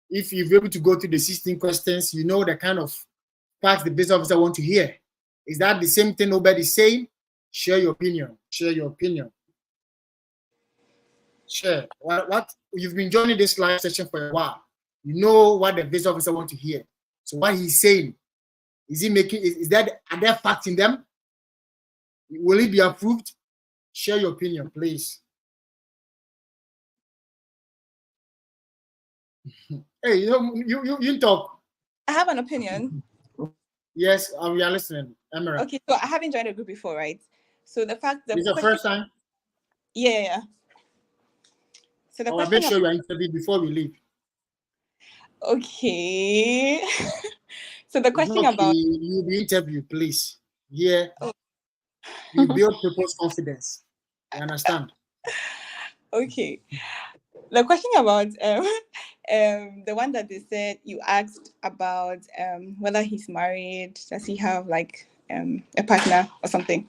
If you're able to go through the 16 questions, you know the kind of facts the business officer want to hear. Is that the same thing Obed is saying? Share your opinion. Share your opinion. Share. What you've been joining this live session for a while. You know what the business officer want to hear. So what he's saying, is he making? Are there facts in them? Will it be approved? Share your opinion, please. Hey, you talk. I have an opinion. Yes, we are listening. Emerald. Okay, so I haven't joined a group before, right? So the fact that It's the first time. Yeah. So the I'll make sure you are interviewed before we leave. Okay. So the question about you'll be interviewed, please. Yeah. Oh. You build people's confidence. You understand? Okay. The question about the one that they said you asked about whether he's married, does he have like a partner or something?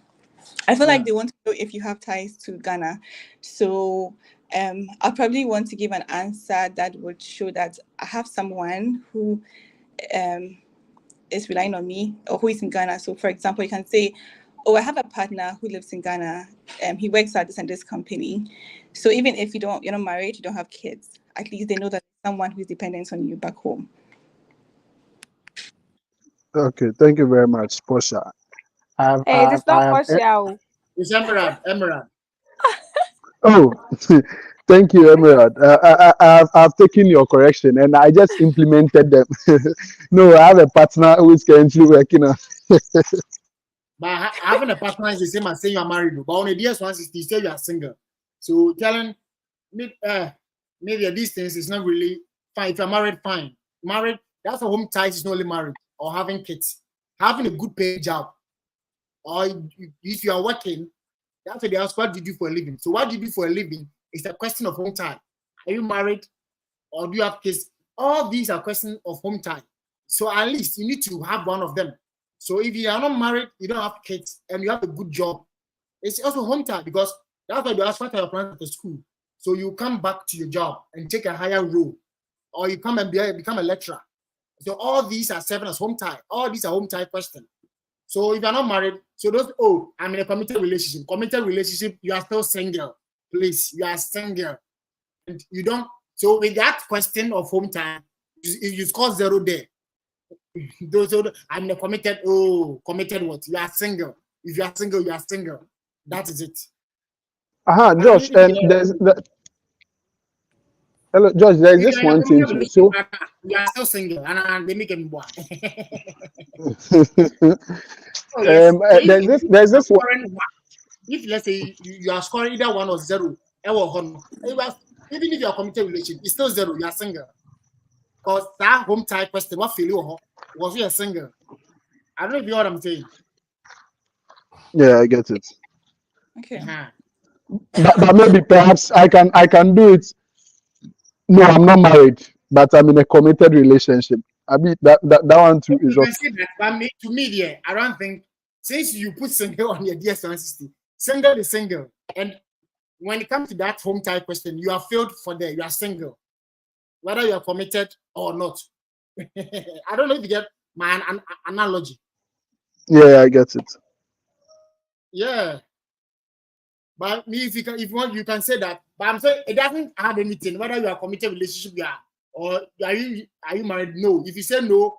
I feel like they want to know if you have ties to Ghana. So I'll probably want to give an answer that would show that I have someone who is relying on me or who is in Ghana. So for example, you can say, oh, I have a partner who lives in Ghana. He works at this and this company. So even if you're not married, you don't have kids, at least they know that someone who is dependent on you back home. Okay, thank you very much, Portia. It's not Portia. It's Emerald. Oh, thank you, Emerald. I've taken your correction and I just implemented them. No, I have a partner who is currently working on. But having a partner is the same as saying you are married. But on the DS160, you say you are single. So telling maybe these things is not really fine. If you're married, fine. Married, that's a home ties is not only married or having kids. Having a good paid job. Or if you are working, that's what they ask, what do you do for a living? So what do you do for a living is a question of home tie. Are you married or do you have kids? All these are questions of home tie. So at least you need to have one of them. So if you are not married, you don't have kids, and you have a good job, it's also home tie because that's why they ask what are your plans at the school. So you come back to your job and take a higher role, or you come and become a lecturer. So all these are serving as home tie. All these are home tie questions. So if you're not married, so those, I'm in a committed relationship. Committed relationship, you are still single. Please, you are single. And you don't, so with that question of home time, you score 0 there. Those I'm in a committed, committed what? You are single. If you are single, you are single. That is it. Josh, and there's hello, Josh, there's this one thing too. So you are still single, and they make him boy. There's this one. If let's say you are scoring either 1 or 0, even if you are committed relationship, it's still 0. You are single. Because that home type question, what feel you was you a single? I don't know if you know what I'm saying. Yeah, I get it. Okay. But maybe perhaps I can do it. No, I'm not married, but I'm in a committed relationship. I mean that one too is. You can say that, but to me, yeah, I don't think since you put single on your DS160, single is single, and when it comes to that home type question, you are failed for there. You are single, whether you are committed or not. I don't know if you get my analogy. Yeah, I get it. Yeah, but me, if you want, you can say that But I'm saying it doesn't add anything whether you are committed relationship you are, or are you married? No. If you say no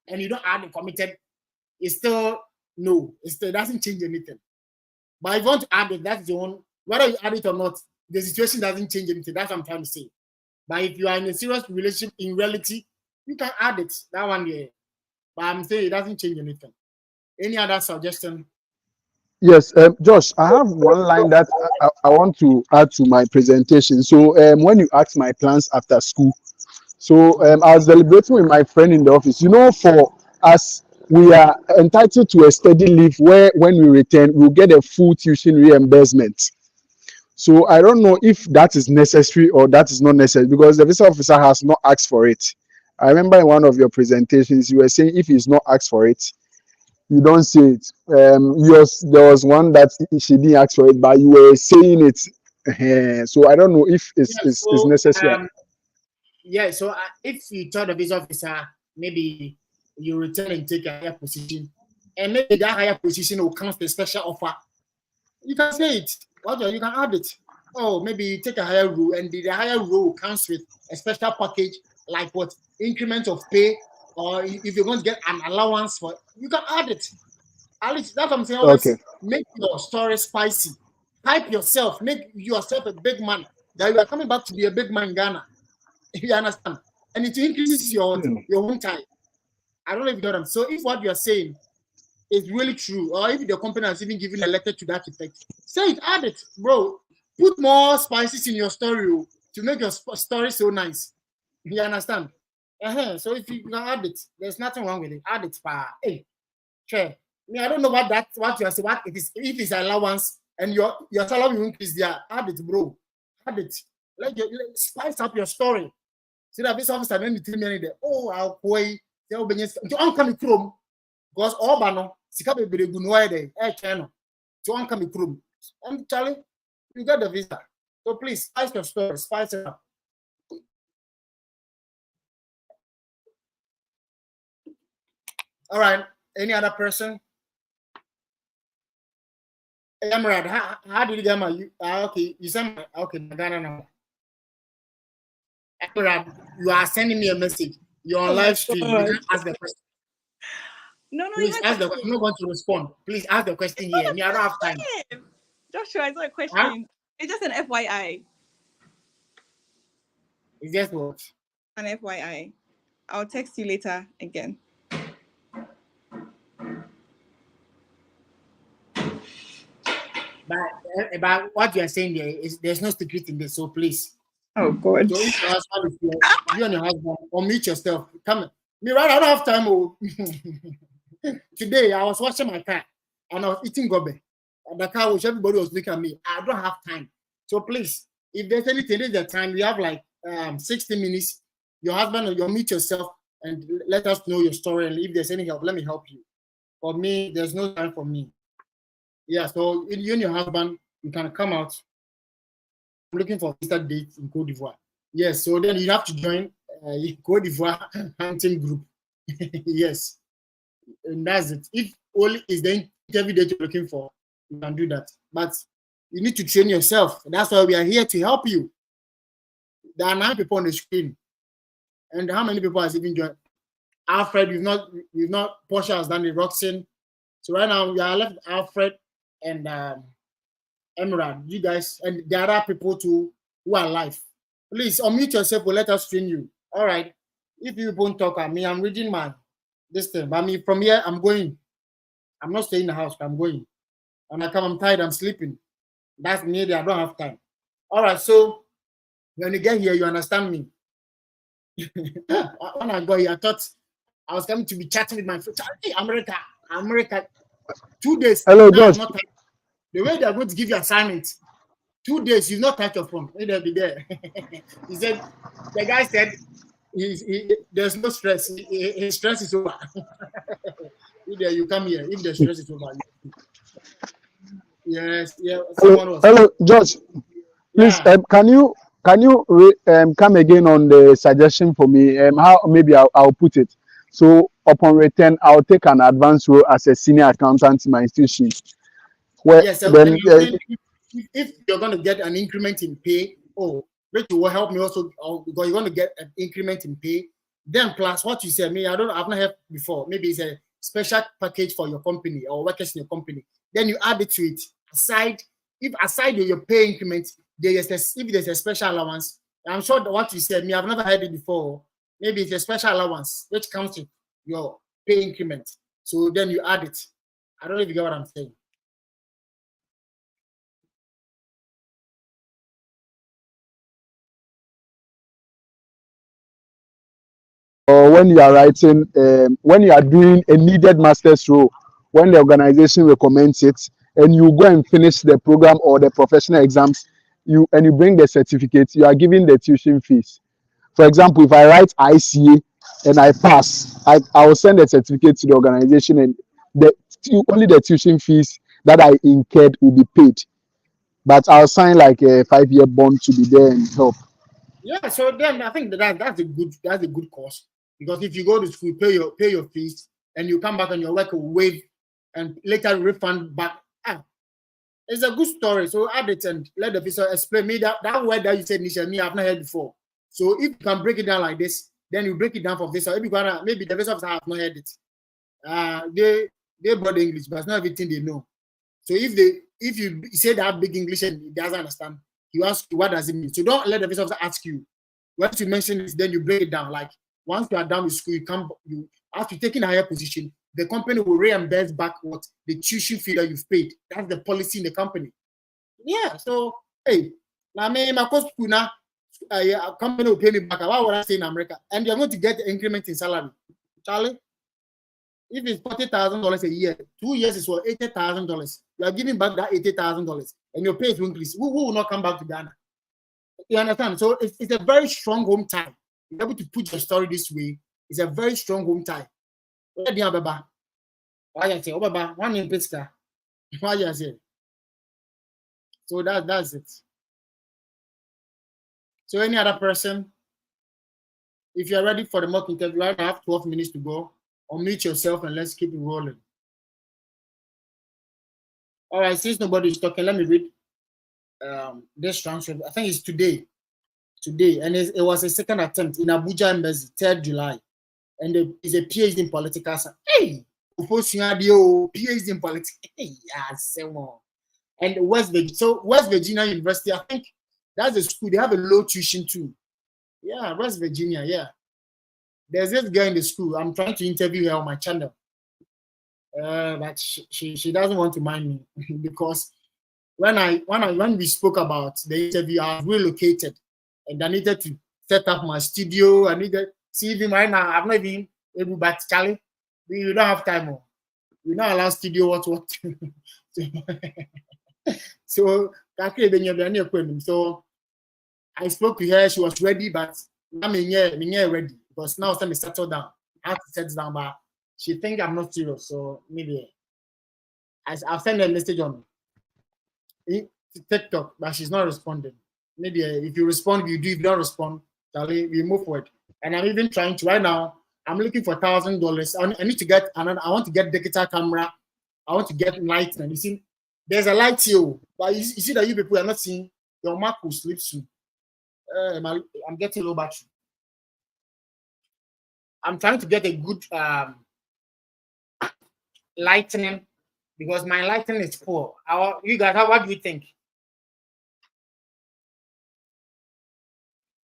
and you don't add the committed, it's still no. It still doesn't change anything. But if you want to add it, that's your own. Whether you add it or not, the situation doesn't change anything. That's what I'm trying to say. But if you are in a serious relationship in reality, you can add it. That one there. But I'm saying it doesn't change anything. Any other suggestion? Yes, Josh, I have one line that I want to add to my presentation. So when you asked my plans after school, so I was deliberating with my friend in the office. You know, for us, we are entitled to a steady leave where when we return, we'll get a full tuition reimbursement. So I don't know if that is necessary or that is not necessary because the visa officer has not asked for it. I remember in one of your presentations, you were saying if he's not asked for it, you don't see it. Yours, there was one that she didn't ask for it, but you were saying it. So I don't know if it's necessary. Yeah, so if you tell the visa officer, maybe you return and take a higher position, and maybe that higher position will come with a special offer, you can say it. You can add it. Oh, maybe you take a higher role, and the higher role comes with a special package, like what increment of pay, or if you're going to get an allowance for, you can add it. At least that's what I'm saying. Always make your story spicy. Hype yourself. Make yourself a big man. That you are coming back to be a big man in Ghana. You understand? And it increases your own time. I don't know if you know what I'm saying. So if what you're saying is really true, or if the company has even given a letter to that effect, say it, add it, bro. Put more spices in your story to make your story so nice. You understand? So if you can add it, there's nothing wrong with it. Add it, hey, sure. I don't know what you are saying. What it is? If it's allowance and your salary will increase there, add it, bro. Add it. Let spice up your story. See that this officer then tell me there. Oh, I'll pay. They will be just. You come chrome because all bano. Sika be be good no there. Channel. You come chrome. And Charlie, you got the visa. So please spice your story. Spice it up. All right. Any other person? Emerald, how did you get my? Okay, you sent my. Okay, my Ghana number. Emerald, you are sending me a message. You're on live stream. You can ask the question. No, please ask the question. I'm not going to respond. Please ask the question here. I don't have time. Joshua, it's not a question. Huh? It's just an FYI. It's just what? An FYI. I'll text you later again. But about what you are saying there is there's no secret in this, so please. Oh God. So if your husband is here, you and your husband, or meet yourself. Come me right. I don't have time. Oh. Today I was washing my car and I was eating gobe. And the car, which everybody was looking at me. I don't have time. So please, if there's anything, there's the time. We have like 60 minutes. Your husband or you'll meet yourself and let us know your story. And if there's any help, let me help you. For me, there's no time for me. Yeah, so you and your husband, you can come out. I'm looking for a visa date in Côte d'Ivoire. Yes, so then you have to join Côte d'Ivoire hunting group. Yes, and that's it. If only is the interview that you're looking for, you can do that. But you need to train yourself. That's why we are here to help you. There are 9 people on the screen, and how many people has even joined? Alfred, we've not. Portia has done the Roxanne. So right now we are left Alfred and Emerald, you guys, and there are other people too who are live. Please unmute yourself. We'll let us train you. All right. If you won't talk at me, I'm reading my this thing. But me from here, I'm going. I'm not staying in the house. I'm going. And I'm tired. I'm sleeping. That's me. I don't have time. All right. So when you get here, you understand me. When I got here, I thought I was coming to be chatting with my friends. Hey, America. 2 days. Hello, Josh. The way they're going to give you assignment, 2 days, you've not touched your phone. They'll be there. He said, the guy said, there's no stress. His stress is over. Either you come here, if the stress is over. Yes, yeah. Hello, Josh. Please, yeah. Can you come again on the suggestion for me? How maybe I'll put it. So upon return, I'll take an advanced role as a senior accountant in my institution. Yes, then, if you're going to get an increment in pay, oh, Rachel will help me also because you're going to get an increment in pay. Then plus what you said, me, I've not heard before. Maybe it's a special package for your company or workers in your company. Then you add it to it. Aside your pay increment, if there's a special allowance, I'm sure that what you said, me, I've never heard it before. Maybe it's a special allowance which comes with your pay increment. So then you add it. I don't know if you get what I'm saying. Or when you are writing, when you are doing a needed master's role, when the organization recommends it, and you go and finish the program or the professional exams, you bring the certificate, you are giving the tuition fees. For example, if I write ICA and I pass, I will send the certificate to the organization, and only the tuition fees that I incurred will be paid. But I'll sign like a 5-year bond to be there and help. Yeah, so then I think that's a good course, because if you go to school, pay your fees, and you come back and your work will waive and later refund back. It's a good story. So add it and let the officer explain me that word that you said, Nisha, me, I've not heard before. So if you can break it down like this, then you break it down for visa. Maybe the visa officer have not heard it. They brought English, but it's not everything they know. So if you say that big English and he doesn't understand, you ask you what does it mean. So don't let the visa officer ask you. Once you mention it, then you break it down. Like once you are done with school, you after taking a higher position, the company will reimburse back what the tuition fee that you've paid. That's the policy in the company. Yeah. So hey, now me my cost school now, a company will pay me back. Why would I stay in America? And you're going to get the increment in salary, Charlie. If it's $40,000 a year, 2 years is for $80,000. You are giving back that $80,000, and your pay will increase. Who will not come back to Ghana? You understand? So it's a very strong home tie. You're able to put your story this way. It's a very strong home tie. Why you say, oh, one in Pittsburgh. Why you say? So that's it. So any other person, if you're ready for the mock interview, I have 12 minutes to go. Unmute yourself and let's keep it rolling. All right, since nobody is talking, let me read this transcript. I think it's today, and it was a second attempt in Abuja Embassy, 3rd July, and it's a PhD in political science. Hey, PhD in politics. Hey, and West Virginia. So West Virginia University, I think that's a school. They have a low tuition too. Yeah, West Virginia. Yeah. There's this girl in the school. I'm trying to interview her on my channel. But she doesn't want to mind me because when we spoke about the interview, I was relocated and I needed to set up my studio. I needed see even right now. I'm not even able, but Charlie, we don't have time. We don't allow studio what. So I spoke to her. She was ready, but I'm ready. Because now it's time to settle down. I have to settle down, but she think I'm not serious. So maybe I'll send her a message on TikTok, but she's not responding. Maybe if you respond, you do. If you don't respond, Charlie, we move forward. And I'm even trying to right now. I'm looking for $1,000. I need to get another. I want to get digital camera. I want to get light. And you see, there's a light here, but you see that you people are not seeing. Your Mac will sleep soon. I'm getting low battery. I'm trying to get a good lightning because my lightning is poor. You guys, what do you think?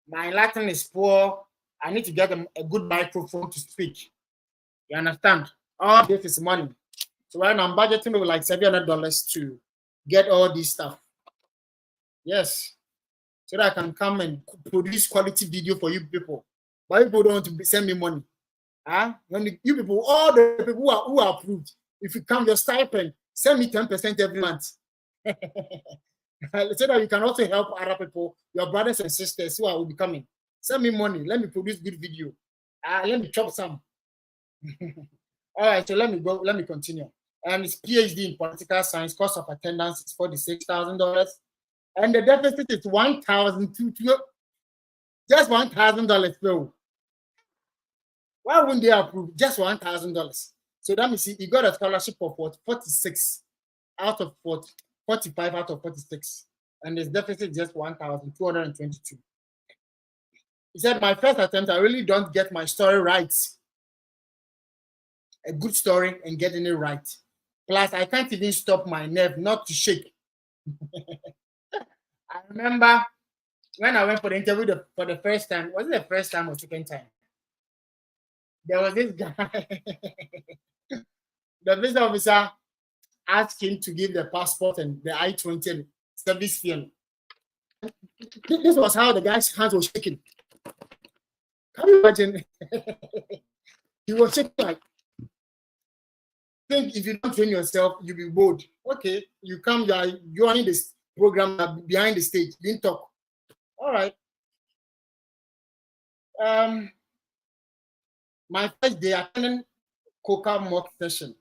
My lightning is poor. I need to get a good microphone to speak. You understand? All this is money. So right now I'm budgeting over like $700 to get all this stuff. Yes. So that I can come and produce quality video for you people. But people don't want to send me money. When you people, all the people who are approved, if you count your stipend, send me 10% every month. So that you can also help other people, your brothers and sisters who are becoming. Send me money. Let me produce good video. Let me chop some. All right, so let me continue. And it's PhD in political science. Cost of attendance is $46,000, and the deficit is $1,200. Just $1,000 though. Why wouldn't they approve just $1,000? So that means he got a scholarship of 46 out of 45 out of 46. and his deficit is just 1,222. He said, my first attempt, I really don't get my story right. A good story and getting it right. Plus, I can't even stop my nerve not to shake. I remember when I went for the interview for the first time, was it the first time or second time? There was this guy, the visa officer asked him to give the passport and the I-20 and service fee. This was how the guy's hands were shaking. Can you imagine? He was shaking like, think if you don't train yourself, you'll be bored. Okay, you come, you are in this program behind the stage, didn't talk. All right. My first day attending Coca mock session.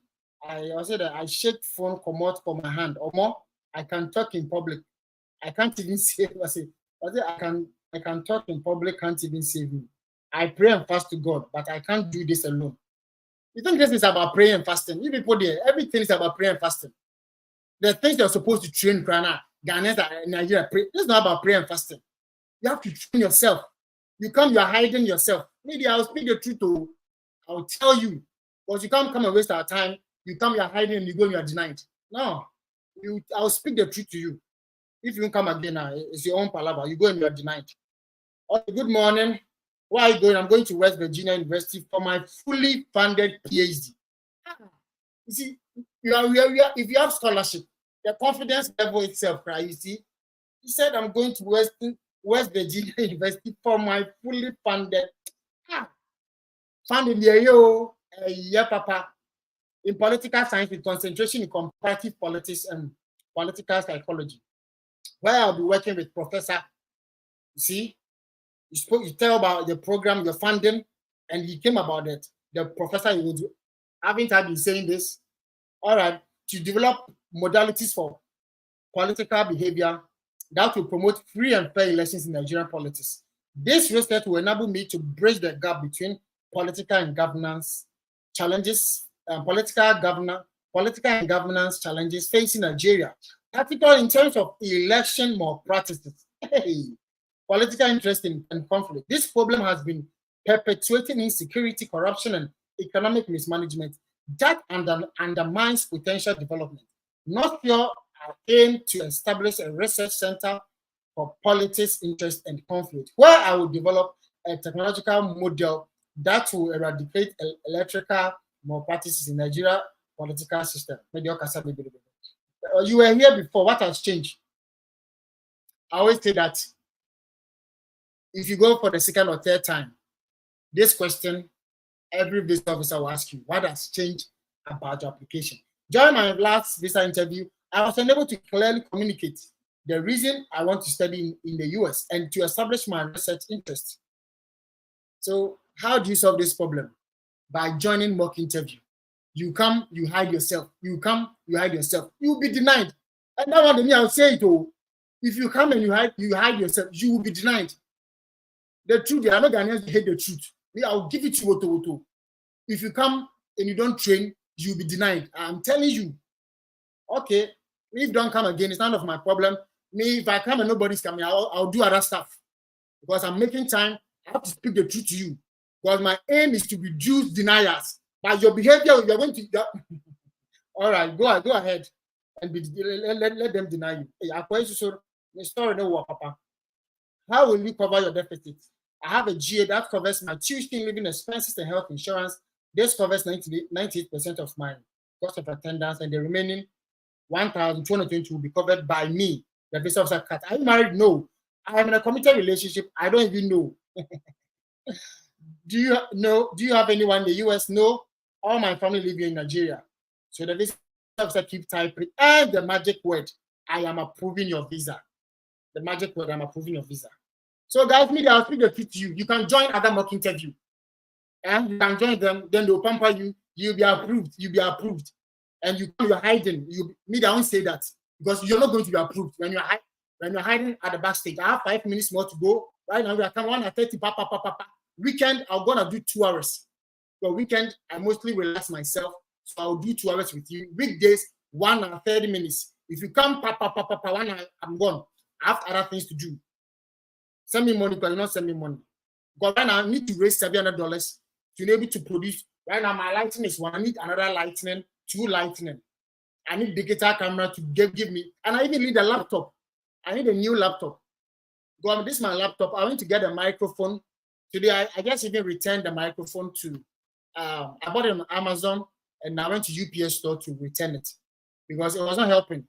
I said that I shake phone come out from my hand or more. I can talk in public. I can't even save. I said I can talk in public, can't even save me. I pray and fast to God, but I can't do this alone. You think this is about prayer and fasting? You people there, everything is about prayer and fasting. The things you're supposed to train, Ghanaians in Nigeria, pray. This is not about prayer and fasting. You have to train yourself. You come, you're hiding yourself. Maybe I'll speak the truth to, I'll tell you. Because you can't come and waste our time. You come, you're hiding, and you go, and you're denied. No. I'll speak the truth to you. If you come again, it's your own palaver. You go and you're denied. Okay, good morning. Where are you going? I'm going to West Virginia University for my fully funded PhD. You see, if you have scholarship, the confidence level itself, right? You see, he said, I'm going to West Virginia University for my fully funded. Funded yeah, papa. In political science with concentration in comparative politics and political psychology, where I'll be working with Professor. You see, you tell about the program you're funding, and he came about it. The professor, haven't I been saying this? All right, to develop modalities for political behavior that will promote free and fair elections in Nigerian politics. This research will enable me to bridge the gap between political and governance challenges, political and governance challenges facing Nigeria, particularly in terms of election malpractices, political interest and conflict. This problem has been perpetuating insecurity, corruption, and economic mismanagement that undermines potential development. North Shore aim to establish a research center for politics, interest, and conflict, where I will develop a technological model that will eradicate electoral malpractices in Nigeria political system. You were here before. What has changed? I always say that if you go for the second or third time, this question, every visa officer will ask you, what has changed about your application? During my last visa interview, I was unable to clearly communicate the reason I want to study in the US and to establish my research interest. So how do you solve this problem? By joining mock interview. You come, you hide yourself. You come, you hide yourself. You'll be denied. And that one to me, I'll say it all. If you come and you hide yourself, you will be denied. The truth, I'm not Ghanaians hate the truth. I'll give it to you. If you come and you don't train, you'll be denied. I'm telling you. Okay, if you don't come again, it's none of my problem. Me, if I come and nobody's coming, I'll do other stuff. Because I'm making time, I have to speak the truth to you. Because my aim is to reduce deniers. By your behavior, you're going to... All right, go ahead and let them deny you. How will you cover your deficits? I have a GA that covers my tuition, living expenses, and health insurance. This covers 98% of my cost of attendance, and the remaining 1,220 will be covered by me, the visa officer. Are you married? No. I am in a committed relationship. I don't even know. Do you have anyone in the US? No. All my family live here in Nigeria. So the visa officer keep typing, and the magic word, I am approving your visa. The magic word, I'm approving your visa. So guys, I'll speak the truth to you. You can join other mock interview. And you can join them, then they'll pamper you, you'll be approved. And you're hiding. I won't say that. Because you're not going to be approved when you're hiding at the backstage. I have 5 minutes more to go. Right now, we are coming 1:30. Weekend, I'm gonna do 2 hours. For weekend, I mostly relax myself. So I'll do 2 hours with you. Weekdays, 1 hour 30 minutes. If you come 1 hour, I'm gone. I have other things to do. Send me money, but you not send me money. Because right now I need to raise $700 to be able to produce. Right now my lighting is one. I need another lightning, 2 lightning. I need digital camera to give me, and I even need a laptop. I need a new laptop. God, this is my laptop. I want to get a microphone. Today, I just even returned the microphone to, I bought it on Amazon, and I went to UPS store to return it because it was not helping.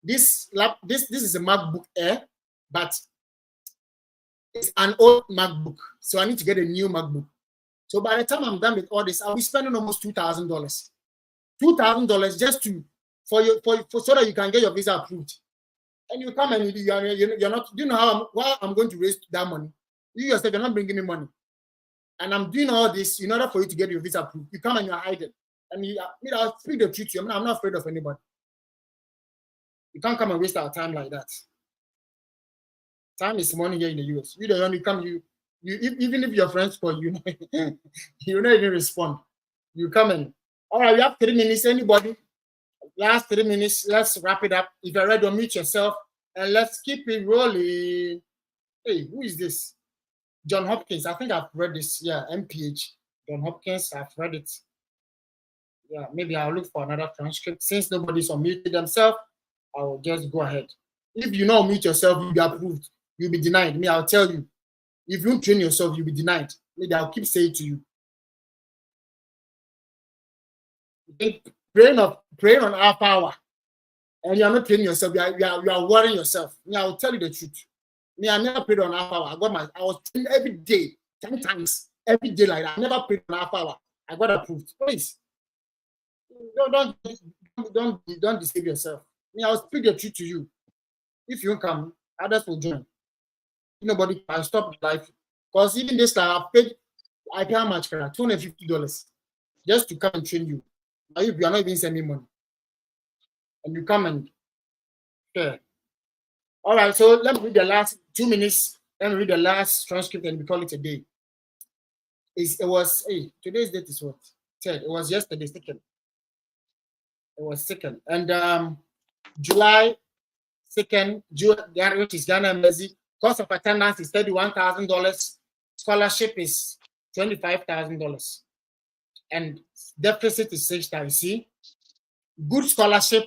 This is a MacBook Air, but it's an old MacBook, so I need to get a new MacBook. So by the time I'm done with all this, I'll be spending almost $2,000. $2,000 just to for so that you can get your visa approved. And you come and you're not. Do you know how I'm going to raise that money? You yourself, you're not bringing me money, and I'm doing all this in order for you to get your visa approved. You come and you're hiding, and I'll speak the truth to you. I'm not afraid of anybody. You can't come and waste our time like that. Time is money here in the US. You don't only come. You even if your friends call you, you don't even respond. You come in. All right, we have 3 minutes. Anybody? Last 3 minutes. Let's wrap it up. If you're ready, unmute yourself and let's keep it rolling. Hey, who is this? John Hopkins. I think I've read this. Yeah, MPH. John Hopkins. I've read it. Yeah, maybe I'll look for another transcript. Since nobody's unmuted themselves, I will just go ahead. If you don't unmute yourself, you'll be approved. You'll be denied. Me, I'll tell you. If you don't train yourself, you'll be denied. Maybe I'll keep saying to you. Praying on our power, and you're not training yourself. You are worrying yourself. Me, I will tell you the truth. Me, I never prayed on our power. I was trained every day, 10 times, every day like that. I never prayed on our power. I got approved. Please, don't deceive yourself. Me, I will speak the truth to you. If you come, others will join. Nobody can stop life. Because even this time I pay how much? $250 just to come and train you. Now you are not even sending money. And you come and share. All right, so let me read the last 2 minutes. Let me read the last transcript and we call it a day. Today's date is what? 3rd. It was yesterday, 2nd. It was 2nd. And July 2nd, which is Ghana Embassy. Cost of attendance is $31,000. Scholarship is $25,000. And deficit is 6,000. See, good scholarship,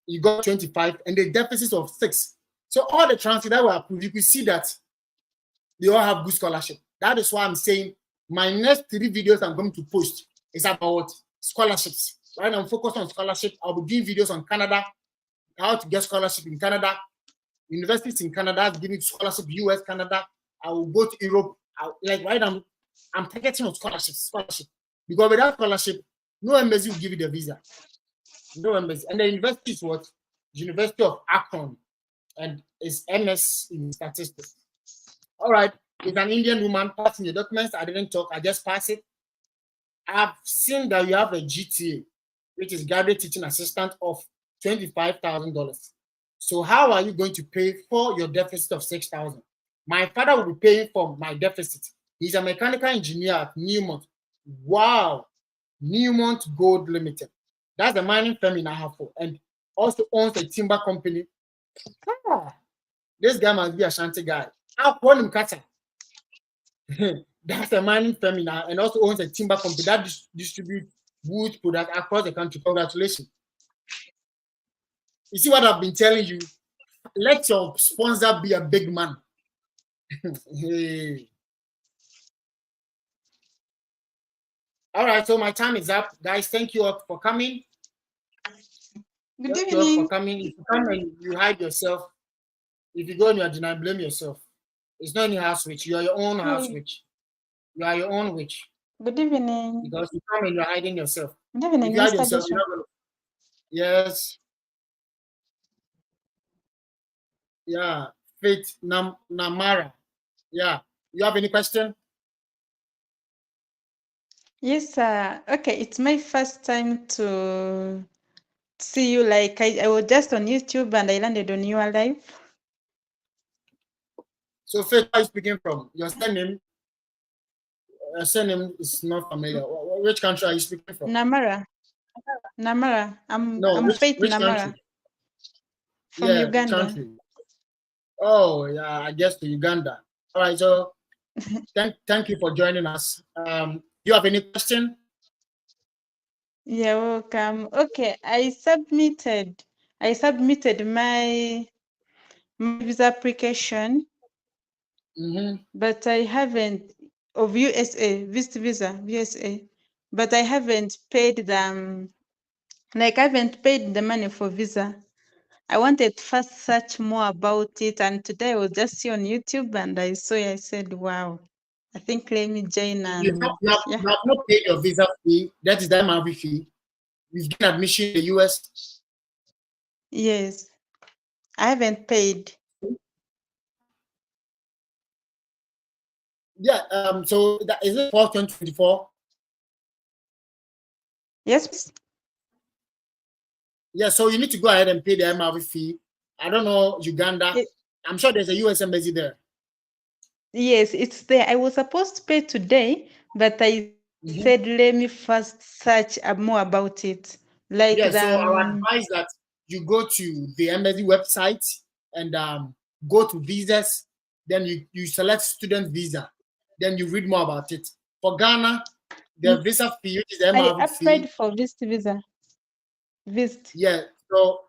you got 25, and the deficit of 6. So all the transcripts that were approved, you can see that they all have good scholarship. That is why I'm saying my next 3 videos I'm going to post is about scholarships. Right now I'm focused on scholarship. I'll be doing videos on Canada, how to get scholarship in Canada, universities in Canada giving scholarship, US, Canada. I will go to Europe. Right now, I'm targeting on scholarship. Because without scholarship, no embassy will give you the visa. No embassy. And the university is what? University of Akron. And it's MS in statistics. All right. It's an Indian woman passing the documents. I didn't talk. I just passed it. I've seen that you have a GTA, which is graduate teaching assistant of $25,000. So how are you going to pay for your deficit of 6,000? My father will be paying for my deficit. He's a mechanical engineer at Newmont. Wow. Newmont Gold Limited. That's the mining firm in Ahafo and also owns a timber company. This guy must be a Shanti guy. I'll call him Kata. That's a mining firm in and also owns a timber company that distributes wood products across the country. Congratulations. You see what I've been telling you? Let your sponsor be a big man. Hey. All right, so my time is up. Guys, thank you all for coming. Good Thank you all evening. for coming. If you come and you hide yourself, if you go and you are denied, blame yourself. It's not any house witch. You are your own house witch. You are your own witch. Good evening. Because you come and you're hiding yourself. Good evening, If you hide Mr. yourself, Bishop. you're not gonna... Yes. Yeah. Faith Namara. Yeah. You have any question? Yes, sir. Okay, it's my first time to see you. Like I was just on YouTube and I landed on your live. So Faith, where are you speaking from? Your surname is not familiar. Which country are you speaking from? Namara. I'm No, Faith which Namara country? from Yeah, which Uganda. country? Oh, yeah, I guess to Uganda. All right, so thank you for joining us. Do you have any question? You're welcome. Okay, I submitted my visa application, but I haven't of USA visa USA, but I haven't paid them. Like I haven't paid the money for visa. I wanted to first search more about it, and today I was just see on YouTube and I saw it. I said, "Wow, I think let me join." You And have yeah, not paid your visa fee. That is the MRV fee. You've gained admission in the US. yes, I haven't paid. Yeah. So that is it for 2024? Yes, please. Yeah. So you need to go ahead and pay the MRV fee. I don't know Uganda. I'm sure there's a US embassy there. Yes, it's there. I was supposed to pay today, but I said let me first search more about it. Like Yeah, so I would advise that you go to the embassy website and go to visas. Then you select student visa. Then you read more about it. For Ghana, the visa fee, which is the I MRV applied fee. for visa. Yeah, so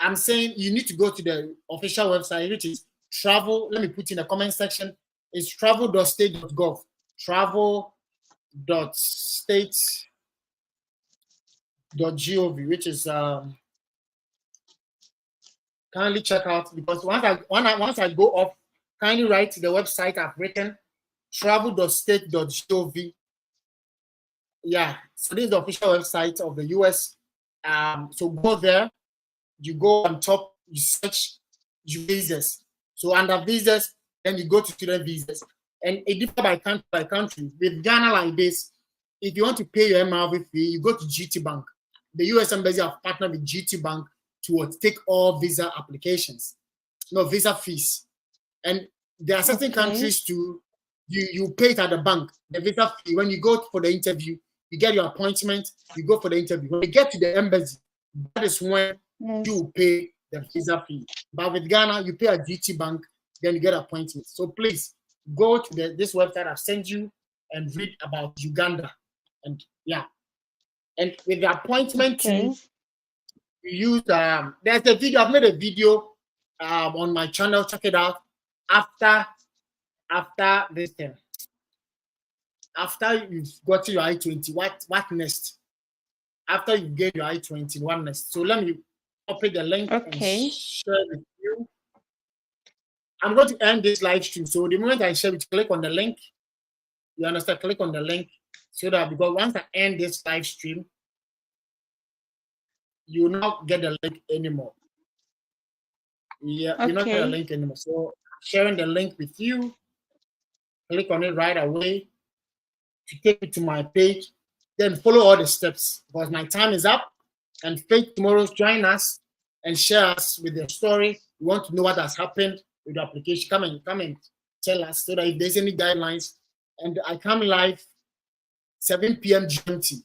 I'm saying you need to go to the official website, which is travel. Let me put in the comment section. It's travel.state.gov. Travel.state.gov, which is kindly check out, because once I go up, kindly write the website I've written, travel.state.gov. Yeah, so this is the official website of the US. So go there, you go on top, you search visas. So under visas, then you go to student visas. And it differs by country. With Ghana like this, if you want to pay your MRV fee, you go to GT Bank. The US Embassy have partnered with GT Bank to take all visa applications, visa fees. And there are certain countries too, you pay it at the bank, the visa fee. When you go for the interview, you get your appointment, you go for the interview. When you get to the embassy, that is when you pay the visa fee. But with Ghana, you pay at GT Bank, then you get appointment. So please go to this website I've sent you and read about Uganda. And yeah. And with the appointment too, you use there's a video, I've made a video on my channel, check it out. After this thing, after you've got your I-20, what next? After you get your I-20, what next? So let me copy the link and share with you. I'm going to end this live stream. So the moment I share it, click on the link. You understand? Click on the link so that, because once I end this live stream, you will not get the link anymore. Yeah, you're not getting the link anymore. So sharing the link with you. Click on it right away to take you to my page. Then follow all the steps, because my time is up. And Faith tomorrow, join us and share us with your story. We want to know what has happened with the application. Come and tell us, so that if there's any guidelines. And I come live 7 p.m. GMT.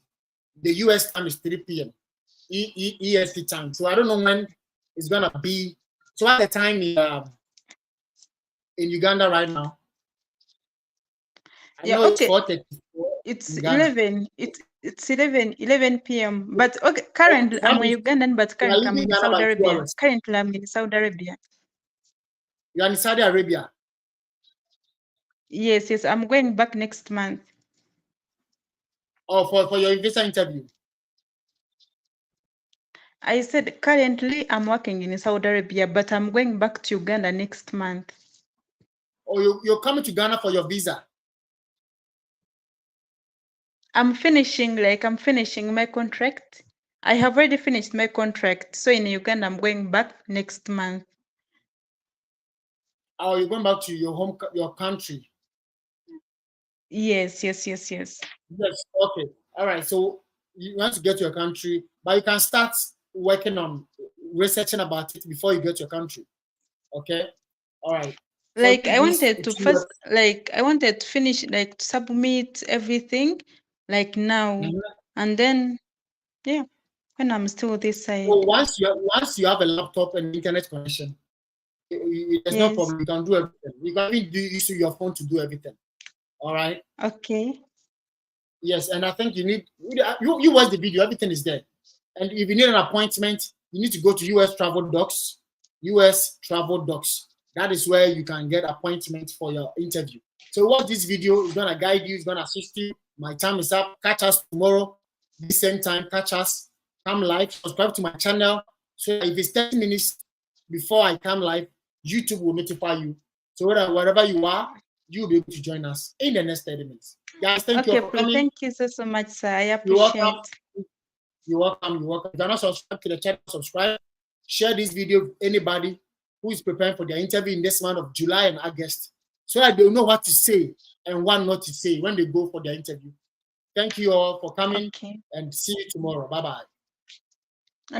The US time is 3 p.m. EST time. So I don't know when it's gonna be. So at the time in Uganda right now. Yeah, okay. It's 11. It's 11 p.m. But okay, currently I'm a Ugandan, but currently I'm in Saudi Arabia. Currently I'm in Saudi Arabia. You're in Saudi Arabia? Yes, I'm going back next month. Oh, for your visa interview? I said currently I'm working in Saudi Arabia, but I'm going back to Uganda next month. Oh, you're coming to Ghana for your visa? I'm finishing my contract. I have already finished my contract. So in Uganda, I'm going back next month. Oh, you're going back to your country? Yes. Yes, okay. All right. So you want to get to your country, but you can start working on researching about it before you get to your country. Okay? All right. Like I wanted to first, I wanted to finish, to submit everything, now, and then, yeah, when I'm still this side. So once you have a laptop and internet connection, There's no problem. You can do everything. You can even use your phone to do everything. All right. Okay. Yes, and I think you watch the video. Everything is there. And if you need an appointment, you need to go to US Travel Docs. US Travel Docs. That is where you can get appointments for your interview. So watch this video. It's gonna guide you. It's gonna assist you. My time is up. Catch us tomorrow, the same time. Catch us. Come live. Subscribe to my channel. So if it's 30 minutes before I come live, YouTube will notify you. So wherever you are, you'll be able to join us in the next 30 minutes. Guys, thank you for coming. Thank you so much, sir. I appreciate. You're welcome. If you're not subscribed to the channel, subscribe. Share this video with anybody who is preparing for their interview in this month of July and August, so that they know what to say and what not to say when they go for their interview. Thank you all for coming, and see you tomorrow. Bye-bye.